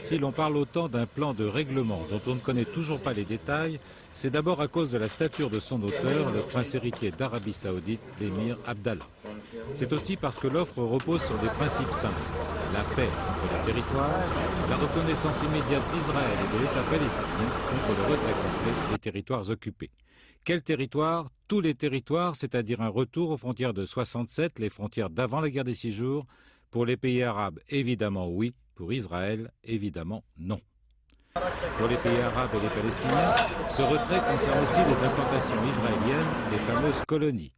Si l'on parle autant d'un plan de règlement dont on ne connaît toujours pas les détails, c'est d'abord à cause de la stature de son auteur, le prince héritier d'Arabie Saoudite, l'émir Abdallah. C'est aussi parce que l'offre repose sur des principes simples: la paix entre les territoires, la reconnaissance immédiate d'Israël et de l'État palestinien contre le retrait complet des territoires occupés. Quels territoires? Tous les territoires, c'est-à-dire un retour aux frontières de 67, les frontières d'avant la guerre des 6 jours. Pour les pays arabes, évidemment oui. Pour Israël, évidemment non. Pour les pays arabes et les Palestiniens, ce retrait concerne aussi les implantations israéliennes, les fameuses colonies.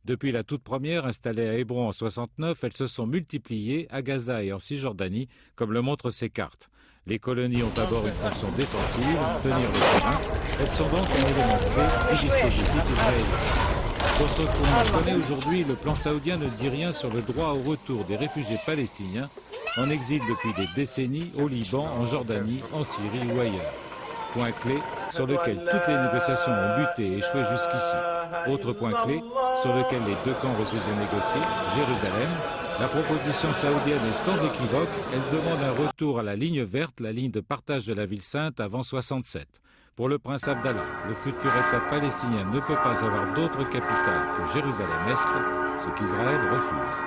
Depuis la toute première, installée à Hébron en 69, elles se sont multipliées à Gaza et en Cisjordanie, comme le montrent ces cartes. Les colonies ont d'abord une fonction défensive, tenir le terrain. Elles sont donc un élément clé du dispositif israélien. Pour ce qu'on connaît aujourd'hui, le plan saoudien ne dit rien sur le droit au retour des réfugiés palestiniens en exil depuis des décennies au Liban, en Jordanie, en Syrie ou ailleurs. Point clé sur lequel toutes les négociations ont buté et échoué jusqu'ici. Autre point clé sur lequel les deux camps refusent de négocier, Jérusalem. La proposition saoudienne est sans équivoque, elle demande un retour à la ligne verte, la ligne de partage de la ville sainte avant 67. Pour le prince Abdallah, le futur État palestinien ne peut pas avoir d'autre capitale que Jérusalem-Est, ce qu'Israël refuse.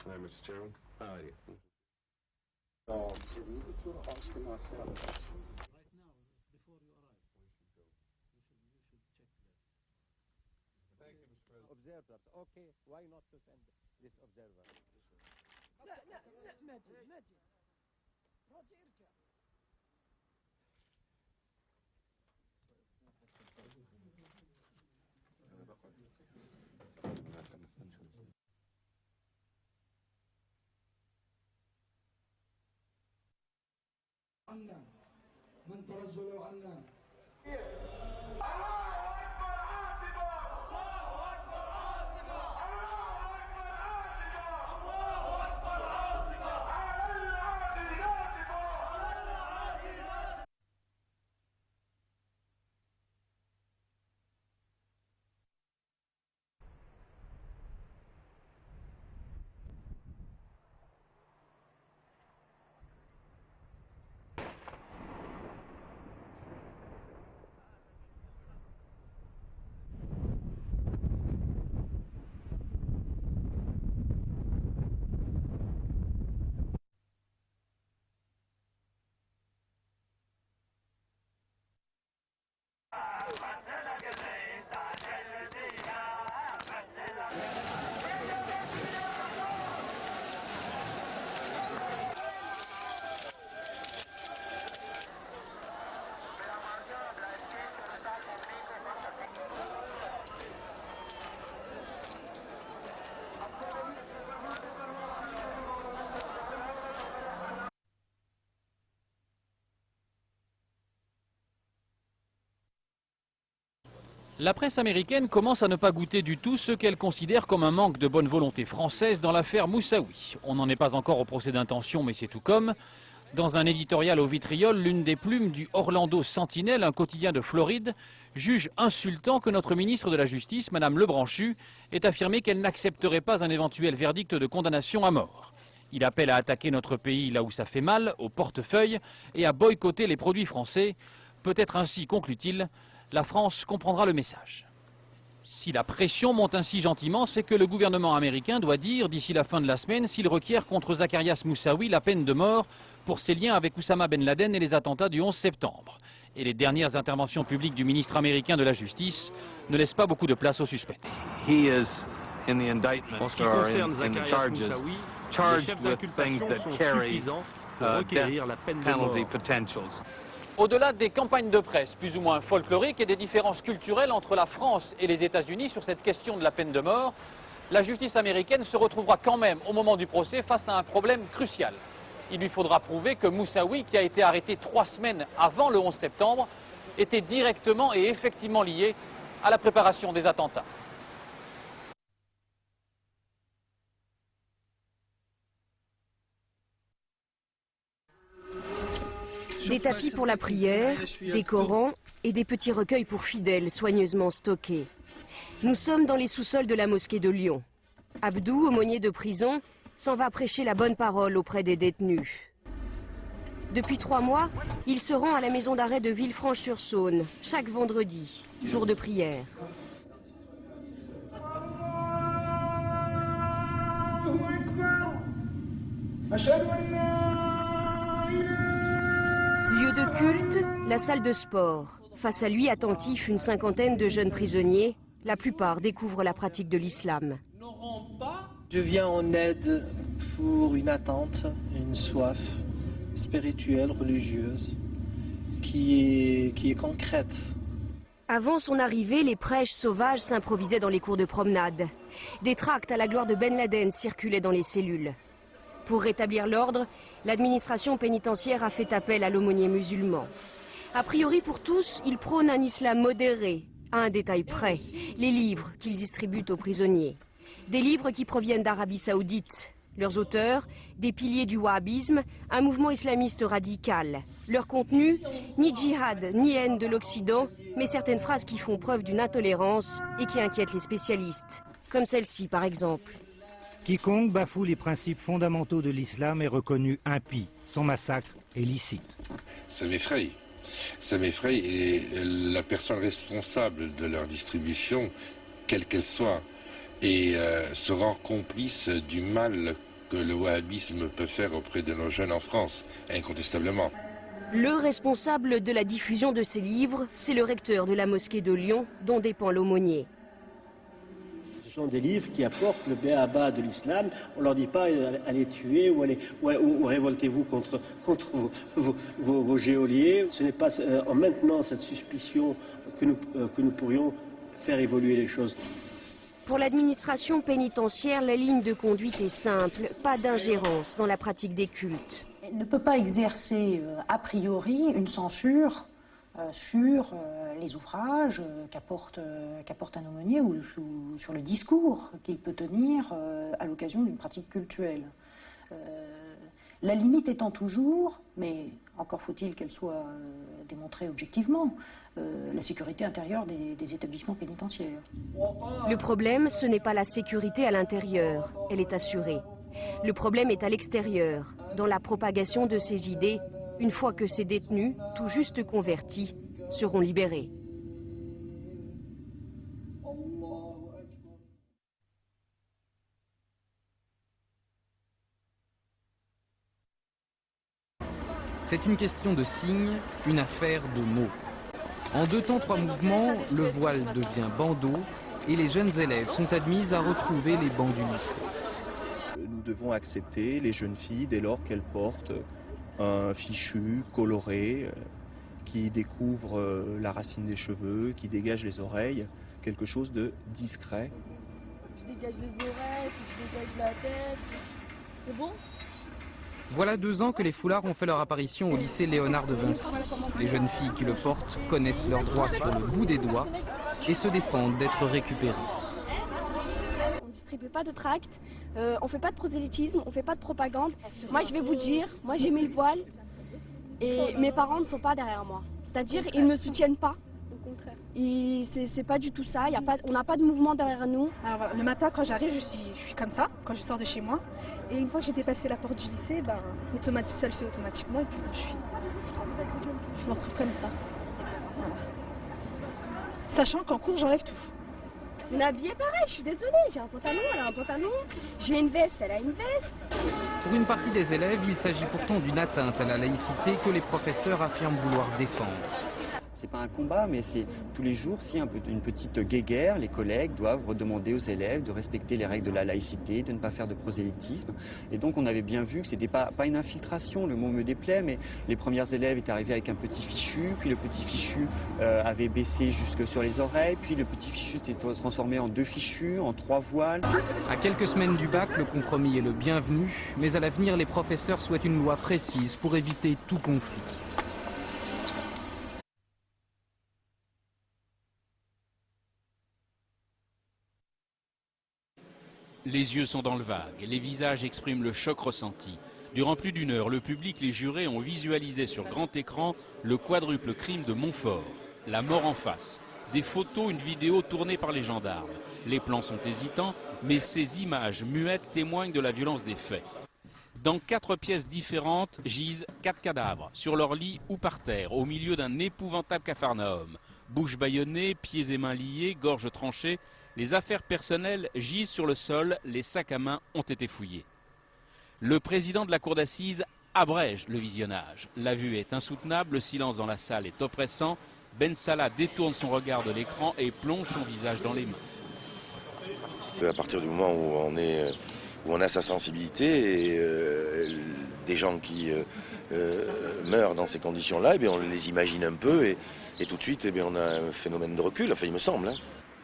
Hi, Mr. Chairman. How are you? Observers, okay, why not to send this observer? لا لا لا ماجي ماجي راجع ارجع La presse américaine commence à ne pas goûter du tout ce qu'elle considère comme un manque de bonne volonté française dans l'affaire Moussaoui. On n'en est pas encore au procès d'intention, mais c'est tout comme. Dans un éditorial au vitriol, l'une des plumes du Orlando Sentinel, un quotidien de Floride, juge insultant que notre ministre de la Justice, Mme Lebranchu, ait affirmé qu'elle n'accepterait pas un éventuel verdict de condamnation à mort. Il appelle à attaquer notre pays là où ça fait mal, au portefeuille, et à boycotter les produits français. Peut-être ainsi, conclut-il, la France comprendra le message. Si la pression monte ainsi gentiment, c'est que le gouvernement américain doit dire d'ici la fin de la semaine s'il requiert contre Zacarias Moussaoui la peine de mort pour ses liens avec Oussama Ben Laden et les attentats du 11 septembre. Et les dernières interventions publiques du ministre américain de la Justice ne laissent pas beaucoup de place au suspense. En ce qui concerne Zacarias Moussaoui, charged with things that carry penalty potentials. Au-delà des campagnes de presse plus ou moins folkloriques et des différences culturelles entre la France et les États-Unis sur cette question de la peine de mort, la justice américaine se retrouvera quand même au moment du procès face à un problème crucial. Il lui faudra prouver que Moussaoui, qui a été arrêté 3 semaines avant le 11 septembre, était directement et effectivement lié à la préparation des attentats. Des tapis pour la prière, des Corans et des petits recueils pour fidèles soigneusement stockés. Nous sommes dans les sous-sols de la mosquée de Lyon. Abdou, aumônier de prison, s'en va prêcher la bonne parole auprès des détenus. Depuis 3 mois, il se rend à la maison d'arrêt de Villefranche-sur-Saône, chaque vendredi, jour de prière. Lieu de culte, la salle de sport. Face à lui, attentifs, une cinquantaine de jeunes prisonniers. La plupart découvrent la pratique de l'islam. Je viens en aide pour une attente, une soif spirituelle, religieuse, qui est concrète. Avant son arrivée, les prêches sauvages s'improvisaient dans les cours de promenade. Des tracts à la gloire de Ben Laden circulaient dans les cellules. Pour rétablir l'ordre, l'administration pénitentiaire a fait appel à l'aumônier musulman. A priori pour tous, il prône un islam modéré, à un détail près, les livres qu'il distribue aux prisonniers. Des livres qui proviennent d'Arabie Saoudite. Leurs auteurs, des piliers du wahhabisme, un mouvement islamiste radical. Leur contenu, ni djihad, ni haine de l'Occident, mais certaines phrases qui font preuve d'une intolérance et qui inquiètent les spécialistes. Comme celle-ci par exemple. Quiconque bafoue les principes fondamentaux de l'islam est reconnu impie. Son massacre est licite. Ça m'effraie. Ça m'effraie et la personne responsable de leur distribution, quelle qu'elle soit, se rend complice du mal que le wahhabisme peut faire auprès de nos jeunes en France, incontestablement. Le responsable de la diffusion de ces livres, c'est le recteur de la mosquée de Lyon, dont dépend l'aumônier. Ce sont des livres qui apportent le béaba de l'islam. On ne leur dit pas allez tuer ou révoltez-vous contre vos geôliers. Ce n'est pas en maintenant cette suspicion que nous pourrions faire évoluer les choses. Pour l'administration pénitentiaire, la ligne de conduite est simple, pas d'ingérence dans la pratique des cultes. Elle ne peut pas exercer a priori une censure sur les ouvrages qu'apporte un aumônier ou sur le discours qu'il peut tenir à l'occasion d'une pratique cultuelle. La limite étant toujours, mais encore faut-il qu'elle soit démontrée objectivement, la sécurité intérieure des établissements pénitentiaires. Le problème, ce n'est pas la sécurité à l'intérieur, elle est assurée. Le problème est à l'extérieur, dans la propagation de ces idées, une fois que ces détenus, tout juste convertis, seront libérés. C'est une question de signes, une affaire de mots. En 2 temps 3 mouvements, le voile devient bandeau et les jeunes élèves sont admises à retrouver les bancs du lycée. Nous devons accepter les jeunes filles dès lors qu'elles portent un fichu coloré qui découvre la racine des cheveux, qui dégage les oreilles, quelque chose de discret. Je dégage les oreilles, puis je dégage la tête. C'est bon ? Voilà 2 ans que les foulards ont fait leur apparition au lycée Léonard de Vinci. Les jeunes filles qui le portent connaissent leurs droits sur le bout des doigts et se défendent d'être récupérées. On ne distribue pas de tracts, on ne fait pas de prosélytisme, on ne fait pas de propagande. Moi je vais vous dire, moi j'ai mis le voile et mes parents ne sont pas derrière moi. C'est-à-dire ils ne me soutiennent pas. Au contraire. C'est pas du tout ça, on n'a pas de mouvement derrière nous. Alors voilà, le matin quand j'arrive, je suis comme ça, quand je sors de chez moi. Et une fois que j'ai dépassé la porte du lycée, ça le fait automatiquement et puis je me retrouve comme ça. Voilà. Sachant qu'en cours, j'enlève tout. On est habillés pareil, je suis désolée, j'ai un pantalon, elle a un pantalon, j'ai une veste, elle a une veste. Pour une partie des élèves, il s'agit pourtant d'une atteinte à la laïcité que les professeurs affirment vouloir défendre. C'est pas un combat, mais c'est tous les jours, si une petite guéguerre, les collègues doivent redemander aux élèves de respecter les règles de la laïcité, de ne pas faire de prosélytisme. Et donc on avait bien vu que c'était pas une infiltration, le mot me déplaît, mais les premières élèves étaient arrivées avec un petit fichu, puis le petit fichu avait baissé jusque sur les oreilles, puis le petit fichu s'était transformé en 2 fichus, en 3 voiles. À quelques semaines du bac, le compromis est le bienvenu, mais à l'avenir, les professeurs souhaitent une loi précise pour éviter tout conflit. Les yeux sont dans le vague, les visages expriment le choc ressenti. Durant plus d'1 heure, le public, les jurés ont visualisé sur grand écran le quadruple crime de Montfort. La mort en face, des photos, une vidéo tournée par les gendarmes. Les plans sont hésitants, mais ces images muettes témoignent de la violence des faits. Dans 4 pièces différentes gisent 4 cadavres, sur leur lit ou par terre, au milieu d'un épouvantable capharnaüm. Bouche bâillonnée, pieds et mains liés, gorge tranchée. Les affaires personnelles gisent sur le sol, les sacs à main ont été fouillés. Le président de la cour d'assises abrège le visionnage. La vue est insoutenable, le silence dans la salle est oppressant. Ben Salah détourne son regard de l'écran et plonge son visage dans les mains. À partir du moment où on a sa sensibilité, et des gens qui meurent dans ces conditions-là, on les imagine un peu et tout de suite on a un phénomène de recul, enfin il me semble.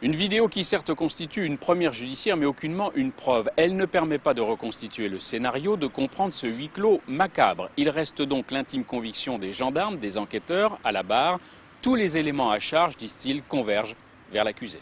Une vidéo qui certes constitue une première judiciaire mais aucunement une preuve. Elle ne permet pas de reconstituer le scénario, de comprendre ce huis clos macabre. Il reste donc l'intime conviction des gendarmes, des enquêteurs, à la barre. Tous les éléments à charge, disent-ils, convergent vers l'accusé.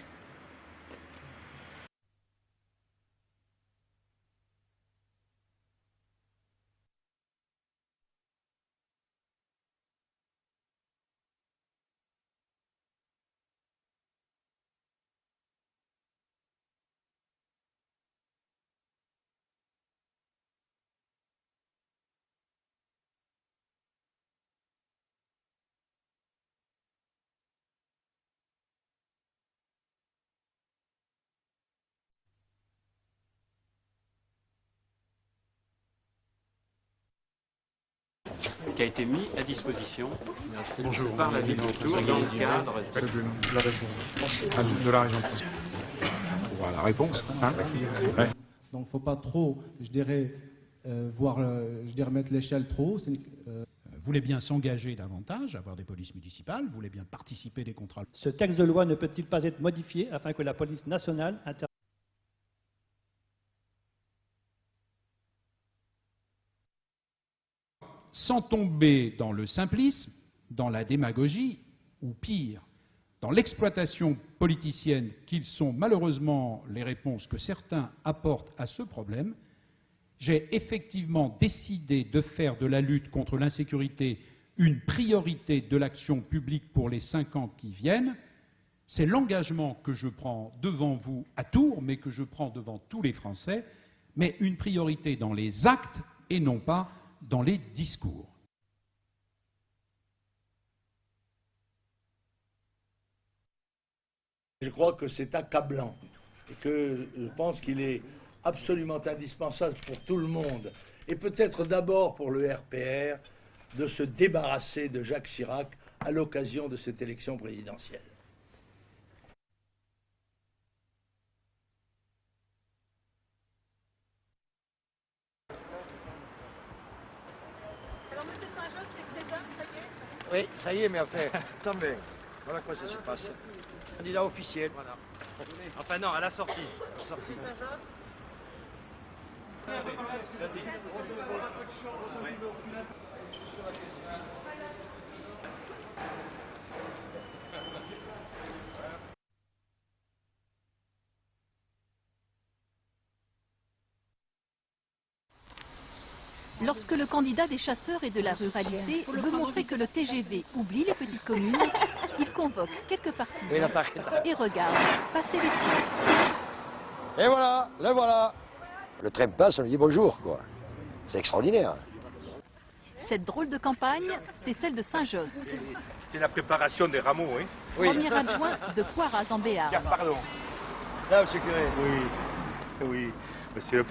Qui a été mis à disposition par la ville d'Autour dans le cadre de la région. De la région. Voilà la réponse. Hein ouais. Donc il ne faut pas trop, je dirais, mettre l'échelle trop. Voulait bien s'engager davantage, avoir des polices municipales, voulait bien participer des contrôles. Ce texte de loi ne peut-il pas être modifié afin que la police nationale intervienne? sans tomber dans le simplisme, dans la démagogie, ou pire, dans l'exploitation politicienne qu'ils sont malheureusement les réponses que certains apportent à ce problème, j'ai effectivement décidé de faire de la lutte contre l'insécurité une priorité de l'action publique pour les 5 ans qui viennent. C'est l'engagement que je prends devant vous à Tours, mais que je prends devant tous les Français, mais une priorité dans les actes et non pas dans les discours. Je crois que c'est accablant et que je pense qu'il est absolument indispensable pour tout le monde, et peut-être d'abord pour le RPR, de se débarrasser de Jacques Chirac à l'occasion de cette élection présidentielle. Alors, monsieur Saint-Josse, c'est que ça y est? Oui, ça y est, mais enfin, attendez, voilà quoi ça se passe. Candidat officiel. Voilà. Enfin non, à la sortie. À la sortie. Lorsque le candidat des chasseurs et de la ruralité veut montrer que le TGV oublie les petites communes, il convoque quelques partisans et regarde passer les trains. Et voilà, le voilà. Le train passe, on lui dit bonjour, quoi. C'est extraordinaire. Cette drôle de campagne, c'est celle de Saint-Josse. C'est la préparation des rameaux, hein. Premier adjoint de Coiraz en Béarn. Pardon. Là, monsieur Curé. Oui, monsieur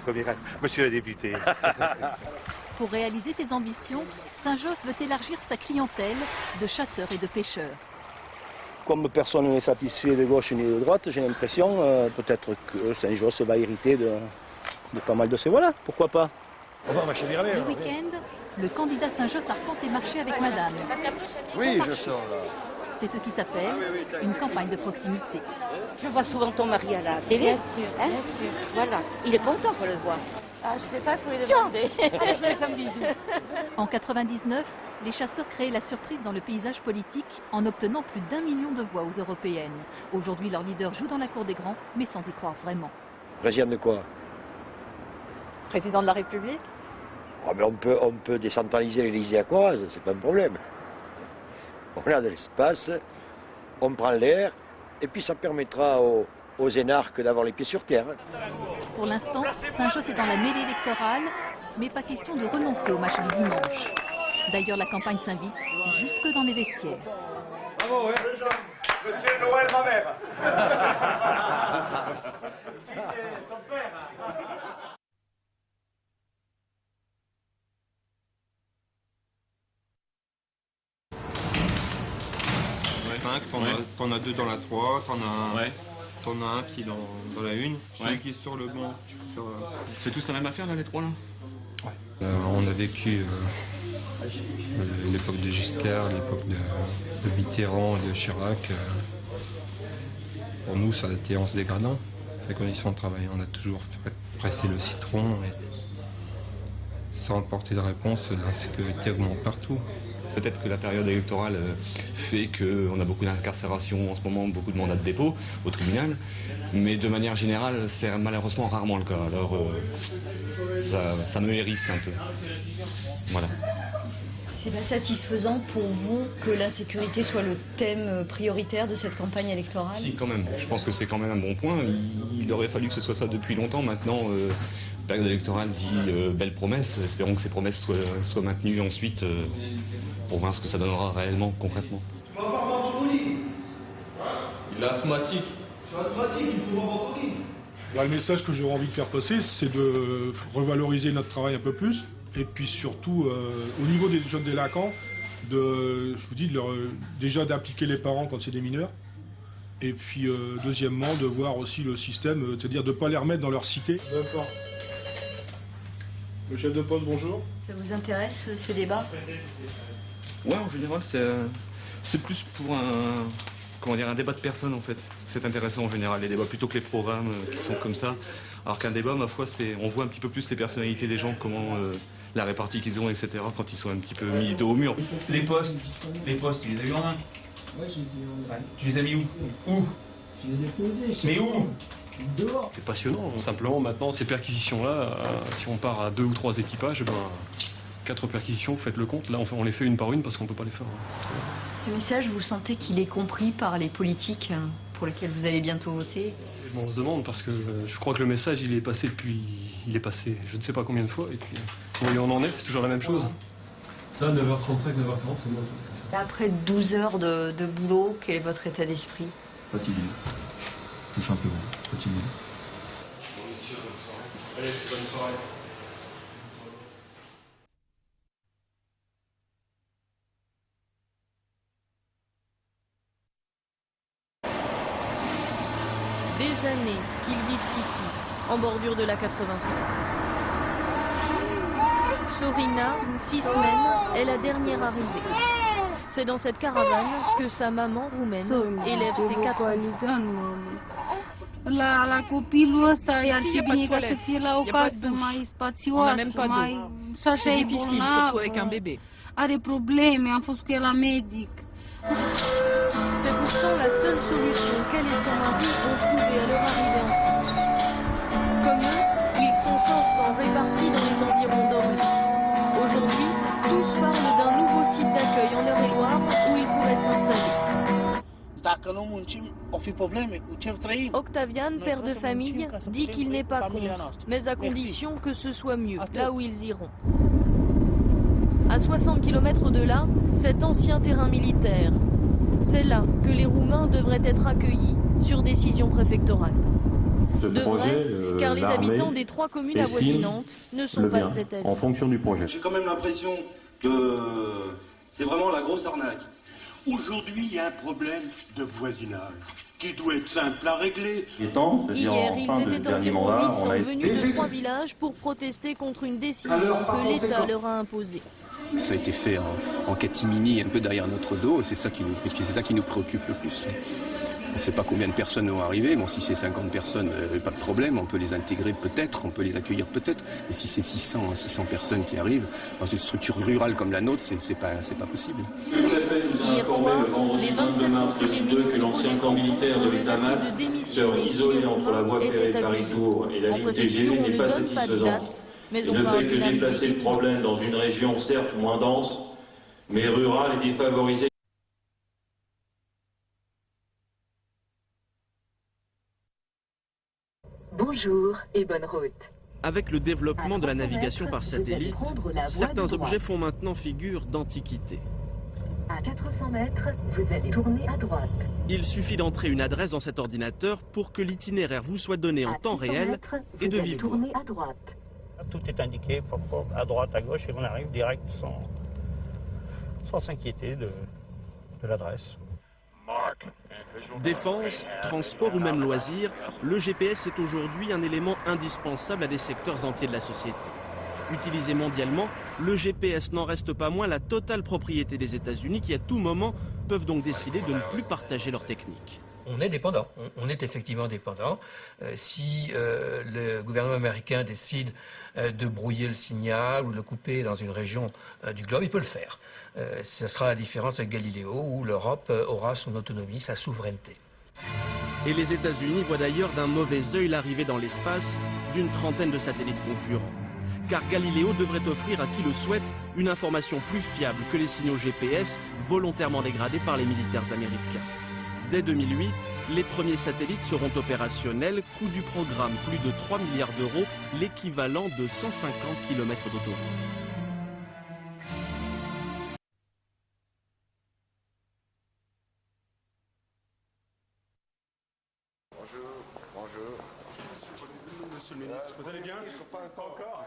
le député. Pour réaliser ses ambitions, Saint-Josse veut élargir sa clientèle de chasseurs et de pêcheurs. Comme personne n'est satisfait de gauche ni de droite, j'ai l'impression peut-être que Saint-Josse va hériter de pas mal de ces voilà, pourquoi pas. Le week-end, le candidat Saint-Josse arpente les marchés avec madame. Oui, je sors là. C'est ce qui s'appelle une campagne de proximité. Je vois souvent ton mari à la télé. Bien sûr, hein? Bien sûr. Voilà, il est content qu'on le voit. Ah, je sais pas, il faut lui demander. Allez, je vais faire un bisou. En 99, les chasseurs créaient la surprise dans le paysage politique en obtenant plus d'1 million de voix aux européennes. Aujourd'hui, leur leader joue dans la cour des grands, mais sans y croire vraiment. Président de quoi? Président de la République? Oh, mais on peut décentraliser l'Élysée à Coiraz, c'est pas un problème. On a de l'espace, on prend l'air, et puis ça permettra aux énarques d'avoir les pieds sur terre. Pour l'instant, Saint-Josse est dans la mêlée électorale, mais pas question de renoncer au match du dimanche. D'ailleurs, la campagne s'invite jusque dans les vestiaires. Bravo, hein. Monsieur Noël, ma mère. Son père. T'en as 2 dans la 3, t'en as un qui est dans la 1, celui qui est sur le banc. C'est tous la même affaire là, les 3 là? On a vécu l'époque de Giscard, l'époque de Mitterrand et de Chirac. Pour nous, ça a été en se dégradant, les conditions de travail. On a toujours pressé le citron et sans apporter de réponse, l'insécurité augmente partout. Peut-être que la période électorale fait qu'on a beaucoup d'incarcération en ce moment, beaucoup de mandats de dépôt au tribunal, mais de manière générale, c'est malheureusement rarement le cas. Alors ça me hérisse un peu. Voilà. C'est pas satisfaisant pour vous que l'insécurité soit le thème prioritaire de cette campagne électorale? Si, quand même. Je pense que c'est quand même un bon point. Il aurait fallu que ce soit ça depuis longtemps. Maintenant, période électorale dit belle promesse. Espérons que ces promesses soient maintenues ensuite pour voir ce que ça donnera réellement, concrètement. Tu vas voir Bartoli. Il est asthmatique. C'est asthmatique, il faut voir Bartoli. Le message que j'aurais envie de faire passer, c'est de revaloriser notre travail un peu plus. Et puis surtout, au niveau des jeunes délinquants, je vous dis, déjà d'impliquer les parents quand c'est des mineurs. Et puis, deuxièmement, de voir aussi le système, c'est-à-dire de ne pas les remettre dans leur cité. D'accord. Le chef de poste, bonjour. Ça vous intéresse, ces débats? Ouais, en général, c'est plus pour comment dire, un débat de personnes en fait. C'est intéressant en général, les débats plutôt que les programmes qui sont comme ça. Alors qu'un débat, ma foi, on voit un petit peu plus les personnalités des gens, comment la répartie qu'ils ont, etc. quand ils sont un petit peu mis dos au mur. Les postes, tu les as eu en main? Ouais, je les ai en main. Tu les as mis où? Où? Je les ai posés. Mais où? Dehors. C'est passionnant. Simplement, maintenant, ces perquisitions-là, si on part à 2 ou 3 équipages, 4 perquisitions, vous faites le compte. Là, on les fait une par une parce qu'on ne peut pas les faire. Ce message, vous sentez qu'il est compris par les politiques pour lesquels vous allez bientôt voter? Bon, on se demande parce que je crois que le message, il est passé je ne sais pas combien de fois. Et puis, où on en est, c'est toujours la même chose. Ça, 9h35, 9h40, c'est bon. Après 12 heures de boulot, quel est votre état d'esprit? Fatigué. Tout simplement. Fatigué. Allez, bonne soirée. Des années qu'ils vivent ici, en bordure de la 86. Sorina, 6 semaines, est la dernière arrivée. C'est dans cette caravane que sa maman roumaine élève ses 4 enfants. La copilul ăsta i-ar fi bine ca să fie la o casă mai spațioasă, mai... Și așa e bolnav, are probleme, am fost cu el la medic. C'est pourtant la seule solution qu'elle et son mari ont trouvée à leur arrivée en France. Comme eux, ils sont 500 répartis dans les environs d'Orly. Aujourd'hui, tous parlent d'un nouveau site d'accueil en Eure-et-Loire où ils pourraient s'installer. Octavian, père de famille, dit qu'il n'est pas contre, mais à condition que ce soit mieux, là où ils iront. À 60 km de là, cet ancien terrain militaire. C'est là que les Roumains devraient être accueillis, sur décision préfectorale. Car les habitants des 3 communes avoisinantes ne sont pas de cet avis. En fonction du projet. J'ai quand même l'impression que c'est vraiment la grosse arnaque. Aujourd'hui, il y a un problème de voisinage qui doit être simple à régler. Hier, ils étaient environ 800 venus de 3 villages pour protester contre une décision que l'État leur a imposée. Ça a été fait en catimini, un peu derrière notre dos, et c'est ça qui nous préoccupe le plus. On ne sait pas combien de personnes vont arriver. Bon, si c'est 50 personnes, pas de problème, on peut les intégrer peut-être, on peut les accueillir peut-être. Mais si c'est 600 personnes qui arrivent, dans une structure rurale comme la nôtre, c'est pas possible. Hier soir, les 27 conseillers municipaux que l'ancien camp militaire de l'État-Mat, sœur isolée entre la voie ferrée de Paris-Tours et la ligne TGV, n'est pas satisfaisante. Et ne fait que déplacer le problème dans une région certes moins dense, mais rurale et défavorisée. Bonjour et bonne route. Avec le développement de la navigation par satellite, certains objets font maintenant figure d'antiquité. À 400 mètres, vous allez tourner à droite. Il suffit d'entrer une adresse dans cet ordinateur pour que l'itinéraire vous soit donné en temps réel et de vive voix. Tourner à droite. Tout est indiqué à droite, à gauche, et on arrive direct sans s'inquiéter de l'adresse. Défense, transport ou même loisirs, le GPS est aujourd'hui un élément indispensable à des secteurs entiers de la société. Utilisé mondialement, le GPS n'en reste pas moins la totale propriété des États-Unis qui à tout moment peuvent donc décider de ne plus partager leurs techniques. On est dépendant, on est effectivement dépendant. Si le gouvernement américain décide de brouiller le signal ou de le couper dans une région du globe, il peut le faire. Ce sera la différence avec Galileo où l'Europe aura son autonomie, sa souveraineté. Et les États-Unis voient d'ailleurs d'un mauvais œil l'arrivée dans l'espace d'une trentaine de satellites concurrents. Car Galileo devrait offrir à qui le souhaite une information plus fiable que les signaux GPS volontairement dégradés par les militaires américains. Dès 2008, les premiers satellites seront opérationnels, coût du programme plus de 3 milliards d'euros, l'équivalent de 150 km d'autoroute. Bonjour. Monsieur le ministre, vous allez bien? Pas encore.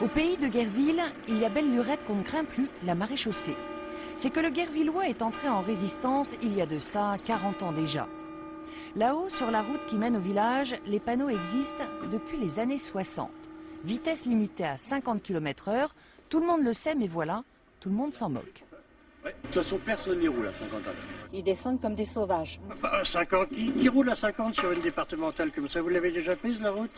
Au pays de Guerville, il y a belle lurette qu'on ne craint plus la maréchaussée. C'est que le Guervillois est entré en résistance il y a de ça 40 ans déjà. Là-haut, sur la route qui mène au village, les panneaux existent depuis les années 60. Vitesse limitée à 50 km/h, tout le monde le sait, mais voilà, tout le monde s'en moque. Ouais, de toute façon, personne n'y roule à 50 à l'heure. Ils descendent comme des sauvages. 50, qui roule à 50 sur une départementale comme ça, vous l'avez déjà prise la route?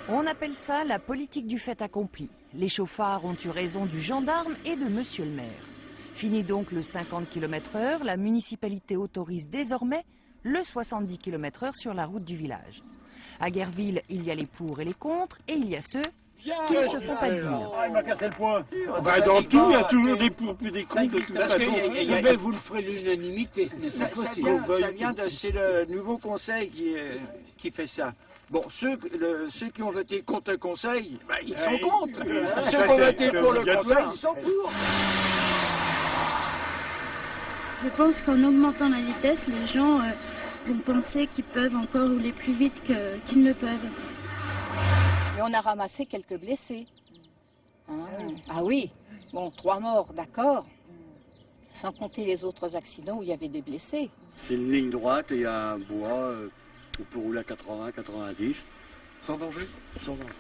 On appelle ça la politique du fait accompli. Les chauffards ont eu raison du gendarme et de monsieur le maire. Fini donc le 50 km/h, la municipalité autorise désormais le 70 km/h sur la route du village. À Guerville, il y a les pour et les contre, et il y a ceux qui ne se font pas de dire. Ah, il m'a cassé le poing. Dans tout, il y a toujours des pour plus des contre. Parce que vous le ferez l'unanimité, c'est possible. C'est le nouveau conseil qui fait ça. Bon, ceux qui ont voté contre le conseil, ils sont contre. Ceux qui ont voté pour le conseil, ils sont pour. Je pense qu'en augmentant la vitesse, les gens vont penser qu'ils peuvent encore rouler plus vite qu'ils ne peuvent. Mais on a ramassé quelques blessés. Ah oui, bon, 3 morts, d'accord. Sans compter les autres accidents où il y avait des blessés. C'est une ligne droite et il y a un bois, on peut rouler à 80, 90. Sans danger? Sans danger.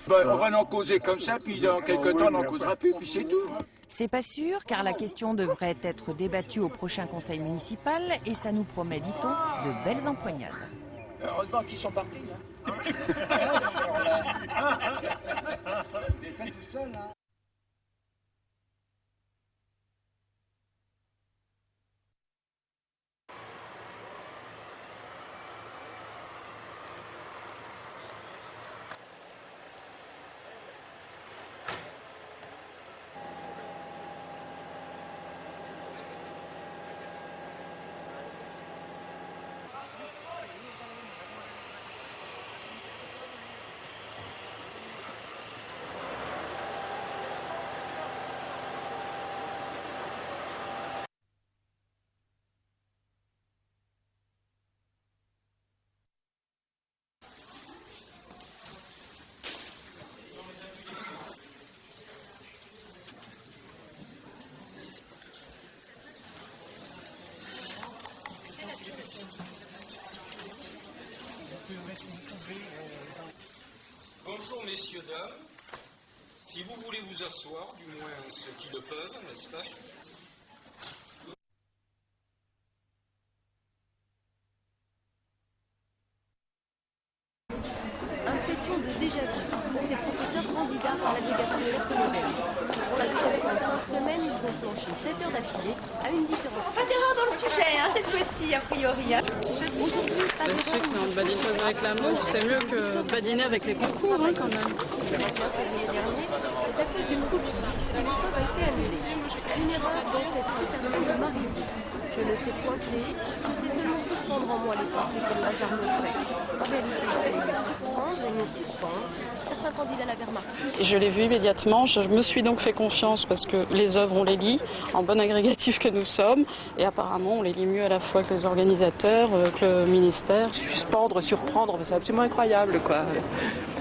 On va en causer comme ça, puis dans quelques temps on n'en causera plus, puis c'est tout. C'est pas sûr, car la question devrait être débattue au prochain conseil municipal, et ça nous promet, dit-on, de belles empoignades. Heureusement qu'ils sont partis, hein. Mais faites tout seul, hein. Bonjour messieurs, dames. Si vous voulez vous asseoir, du moins ceux qui le peuvent, n'est-ce pas? Impression de déjà-vu pour des professeurs candidats à l'agrégation de l'air colonel. Pour la deuxième fois en 5 semaines, ils ont planché 7 heures d'affilée à une différence. Pas d'erreur dans le sujet, hein, cette fois-ci, a priori. Aujourd'hui, pas d'erreur. Ceux qui ont badine avec la montre, c'est mieux que badiner avec les concours, hein, quand même. Le 21 février dernier, c'est à cause d'une copie qui n'a pas été annulée. Une erreur dans cette citation de Marivaux. Je ne sais point créer, je sais seulement surprendre en moi les pensées que le hasard me fait. En réalité, il fallait mieux surprendre et mieux suspendre. Certains candidats l'avaient remarqué. Je l'ai vu immédiatement, je me suis donc fait confiance parce que les œuvres, on les lit, en bon agrégatif que nous sommes, et apparemment on les lit mieux à la fois que les organisateurs, que le ministère. Suspendre, surprendre, c'est absolument incroyable, quoi.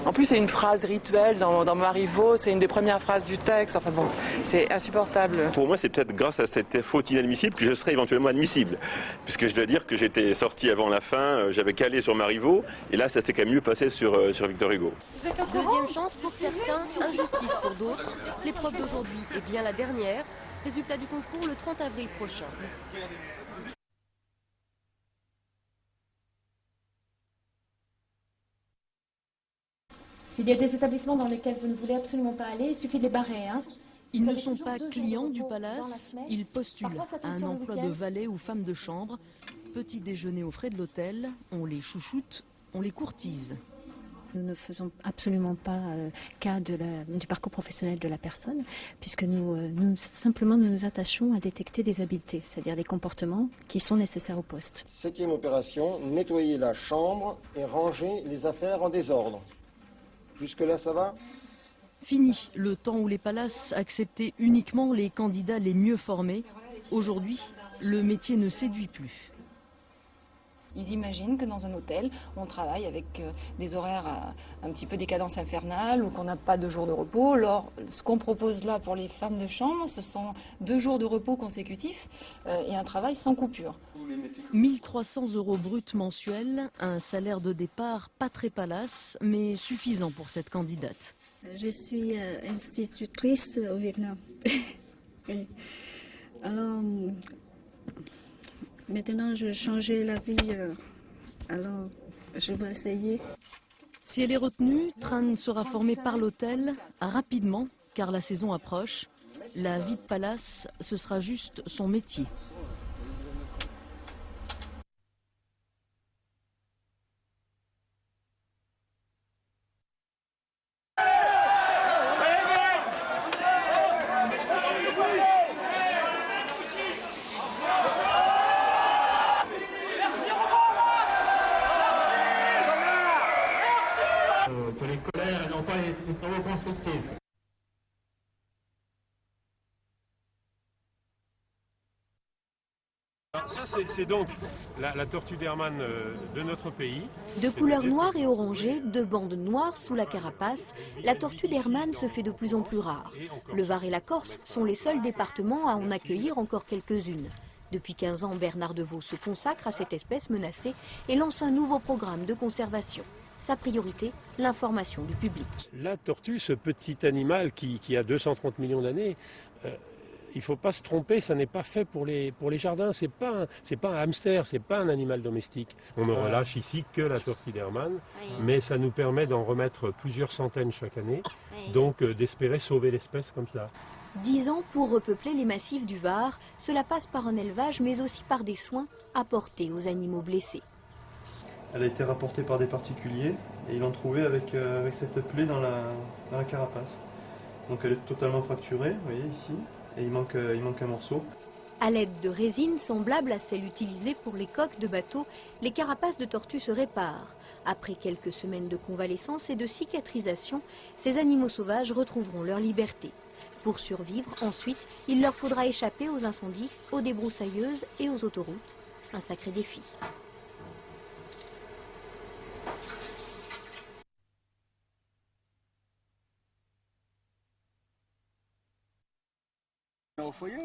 En plus, c'est une phrase rituelle dans Marivaux, c'est une des premières phrases du texte, enfin bon, c'est insupportable. Pour moi, c'est peut-être grâce à cette faute inadmissible que je serai éventuellement admissible, puisque je dois dire que j'étais sorti avant la fin, j'avais calé sur Marivaux, et là, ça s'est quand même mieux passé sur Victor Hugo. Deuxième chance pour certains, injustice pour d'autres. L'épreuve d'aujourd'hui est bien la dernière. Résultat du concours le 30 avril prochain. S'il y a des établissements dans lesquels vous ne voulez absolument pas aller, il suffit de les barrer, hein. Ils ne sont pas clients du palace, ils postulent à un emploi de valet ou femme de chambre. Petit déjeuner aux frais de l'hôtel, on les chouchoute, on les courtise. Nous ne faisons absolument pas cas du parcours professionnel de la personne, puisque nous nous attachons à détecter des habiletés, c'est-à-dire des comportements qui sont nécessaires au poste. 7e opération, nettoyer la chambre et ranger les affaires en désordre. Jusque-là, ça va? Fini le temps où les palaces acceptaient uniquement les candidats les mieux formés. Aujourd'hui, le métier ne séduit plus. Ils imaginent que dans un hôtel, on travaille avec des horaires un petit peu des cadences infernales ou qu'on n'a pas de jours de repos. Alors, ce qu'on propose là pour les femmes de chambre, ce sont 2 jours de repos consécutifs et un travail sans coupure. 1 300 € bruts mensuels, un salaire de départ pas très palace, mais suffisant pour cette candidate. Je suis institutrice au Vietnam. Alors, maintenant, je vais changer la vie, alors je vais essayer. Si elle est retenue, Tran sera formée par l'hôtel rapidement, car la saison approche. La vie de palace, ce sera juste son métier. Que les colères et non pas les travaux constructifs. Ça, c'est donc la tortue d'Hermann de notre pays. De couleur noire et orangée, 2 bandes noires sous la carapace, la tortue d'Hermann se fait de plus en plus rare. Le Var et la Corse sont les seuls départements à en accueillir encore quelques-unes. Depuis 15 ans, Bernard Deveau se consacre à cette espèce menacée et lance un nouveau programme de conservation. Sa priorité, l'information du public. La tortue, ce petit animal qui a 230 millions d'années, il ne faut pas se tromper, ça n'est pas fait pour les jardins, c'est pas un hamster, c'est pas un animal domestique. On ne relâche ici que la tortue d'Hermann, mais ça nous permet d'en remettre plusieurs centaines chaque année, donc d'espérer sauver l'espèce comme ça. 10 ans pour repeupler les massifs du Var, cela passe par un élevage mais aussi par des soins apportés aux animaux blessés. Elle a été rapportée par des particuliers et ils l'ont trouvée avec cette plaie dans la carapace. Donc elle est totalement fracturée, vous voyez ici, et il manque un morceau. À l'aide de résine semblable à celle utilisée pour les coques de bateaux, les carapaces de tortues se réparent. Après quelques semaines de convalescence et de cicatrisation, ces animaux sauvages retrouveront leur liberté. Pour survivre, ensuite, il leur faudra échapper aux incendies, aux débroussailleuses et aux autoroutes. Un sacré défi.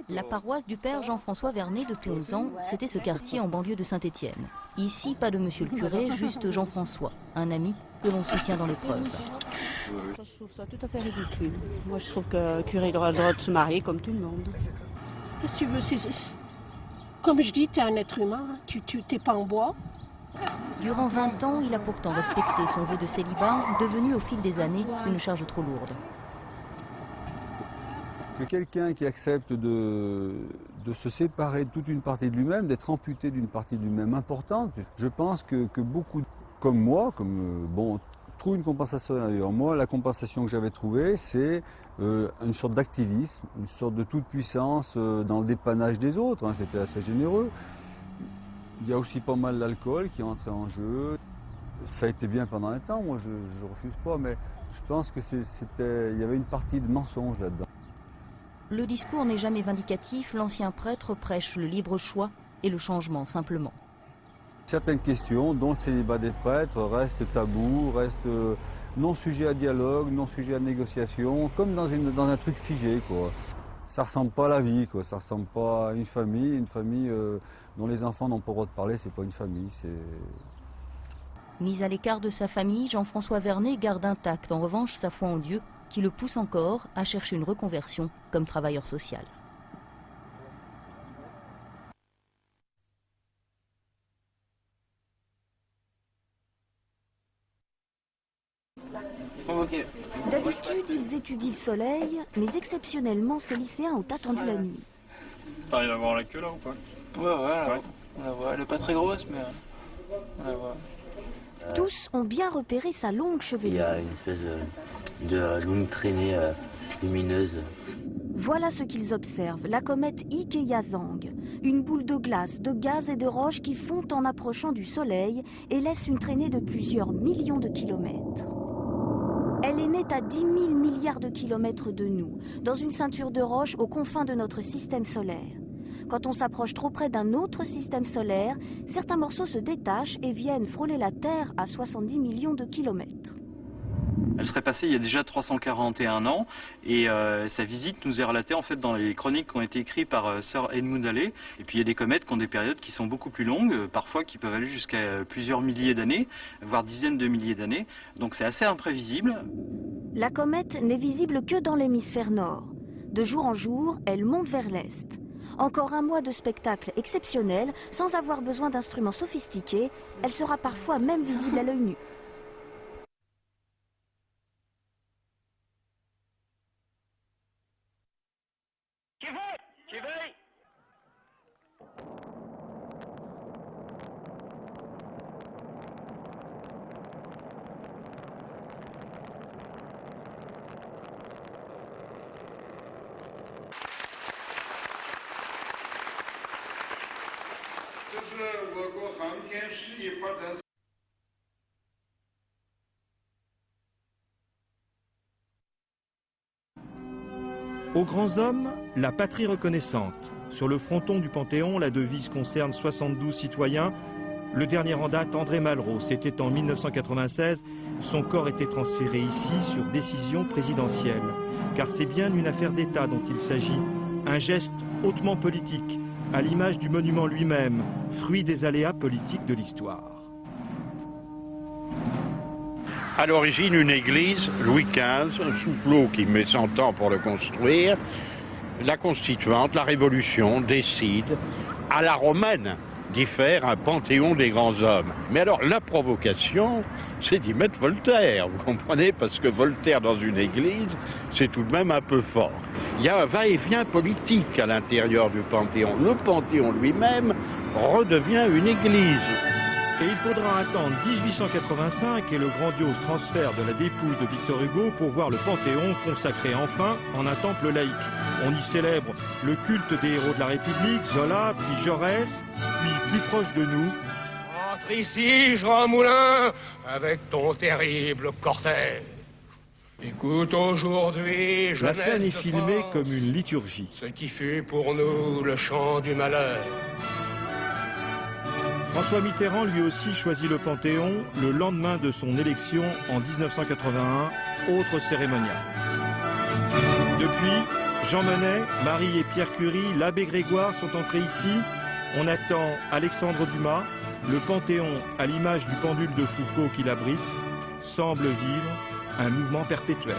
La paroisse du père Jean-François Vernet depuis 11 ans, c'était ce quartier en banlieue de Saint-Étienne. Ici, pas de monsieur le curé, juste Jean-François, un ami que l'on soutient dans l'épreuve. Je trouve ça tout à fait ridicule. Moi, je trouve que le curé aura le droit de se marier comme tout le monde. Qu'est-ce que tu veux? Comme je dis, tu es un être humain, tu n'es pas en bois. Durant 20 ans, il a pourtant respecté son vœu de célibat, devenu au fil des années une charge trop lourde. Que quelqu'un qui accepte de se séparer de toute une partie de lui-même, d'être amputé d'une partie de lui-même importante, je pense que beaucoup, comme moi, trouvent une compensation ailleurs. Moi, la compensation que j'avais trouvée, c'est une sorte d'activisme, une sorte de toute puissance dans le dépannage des autres. Hein. J'étais assez généreux. Il y a aussi pas mal d'alcool qui est entré en jeu. Ça a été bien pendant un temps, moi je refuse pas, mais je pense que il y avait une partie de mensonge là-dedans. Le discours n'est jamais vindicatif, l'ancien prêtre prêche le libre choix et le changement simplement. Certaines questions, dont le célibat des prêtres, restent tabous, restent non sujets à dialogue, non sujets à négociation, comme dans un truc figé, quoi. Ça ressemble pas à la vie, quoi. Ça ressemble pas à une famille dont les enfants n'ont pas le droit de parler, c'est pas une famille, Mis à l'écart de sa famille, Jean-François Vernet garde intacte en revanche sa foi en Dieu, qui le pousse encore à chercher une reconversion comme travailleur social. D'habitude, ils étudient le soleil, mais exceptionnellement, ces lycéens ont attendu la nuit. T'arrives à voir la queue là ou pas? Ouais, on la voit. Elle est pas très grosse, mais on la voit. Tous ont bien repéré sa longue chevelure. Il y a une espèce de longue traînée lumineuse. Voilà ce qu'ils observent, la comète Ike-Yazang, une boule de glace, de gaz et de roches qui fond en approchant du Soleil et laisse une traînée de plusieurs millions de kilomètres. Elle est née à 10 000 milliards de kilomètres de nous, dans une ceinture de roches aux confins de notre système solaire. Quand on s'approche trop près d'un autre système solaire, certains morceaux se détachent et viennent frôler la Terre à 70 millions de kilomètres. Elle serait passée il y a déjà 341 ans et sa visite nous est relatée en fait dans les chroniques qui ont été écrites par Sir Edmund Halley. Et puis il y a des comètes qui ont des périodes qui sont beaucoup plus longues, parfois qui peuvent aller jusqu'à plusieurs milliers d'années, voire dizaines de milliers d'années. Donc c'est assez imprévisible. La comète n'est visible que dans l'hémisphère nord. De jour en jour, elle monte vers l'est. Encore un mois de spectacle exceptionnel, sans avoir besoin d'instruments sophistiqués, elle sera parfois même visible à l'œil nu. Aux grands hommes, la patrie reconnaissante. Sur le fronton du Panthéon, la devise concerne 72 citoyens. Le dernier en date, André Malraux, c'était en 1996. Son corps était transféré ici sur décision présidentielle. Car c'est bien une affaire d'État dont il s'agit. Un geste hautement politique, à l'image du monument lui-même, fruit des aléas politiques de l'histoire. À l'origine, une église, Louis XV, Soufflot qui met 100 ans pour le construire. La Constituante, la Révolution, décide, à la romaine, d'y faire un panthéon des grands hommes. Mais alors, la provocation, c'est d'y mettre Voltaire, vous comprenez? Parce que Voltaire dans une église, c'est tout de même un peu fort. Il y a un va-et-vient politique à l'intérieur du Panthéon. Le Panthéon lui-même redevient une église. Et il faudra attendre 1885 et le grandiose transfert de la dépouille de Victor Hugo pour voir le Panthéon consacré enfin en un temple laïque. On y célèbre le culte des héros de la République, Zola, puis Jaurès, puis plus proche de nous. Entre ici, Jean Moulin, avec ton terrible cortège. Écoute aujourd'hui, la scène est filmée comme une liturgie. Ce qui fut pour nous le chant du malheur. François Mitterrand lui aussi choisit le Panthéon le lendemain de son élection en 1981, autre cérémonial. Depuis, Jean Monnet, Marie et Pierre Curie, l'abbé Grégoire sont entrés ici. On attend Alexandre Dumas. Le Panthéon, à l'image du pendule de Foucault qui l'abrite, semble vivre un mouvement perpétuel.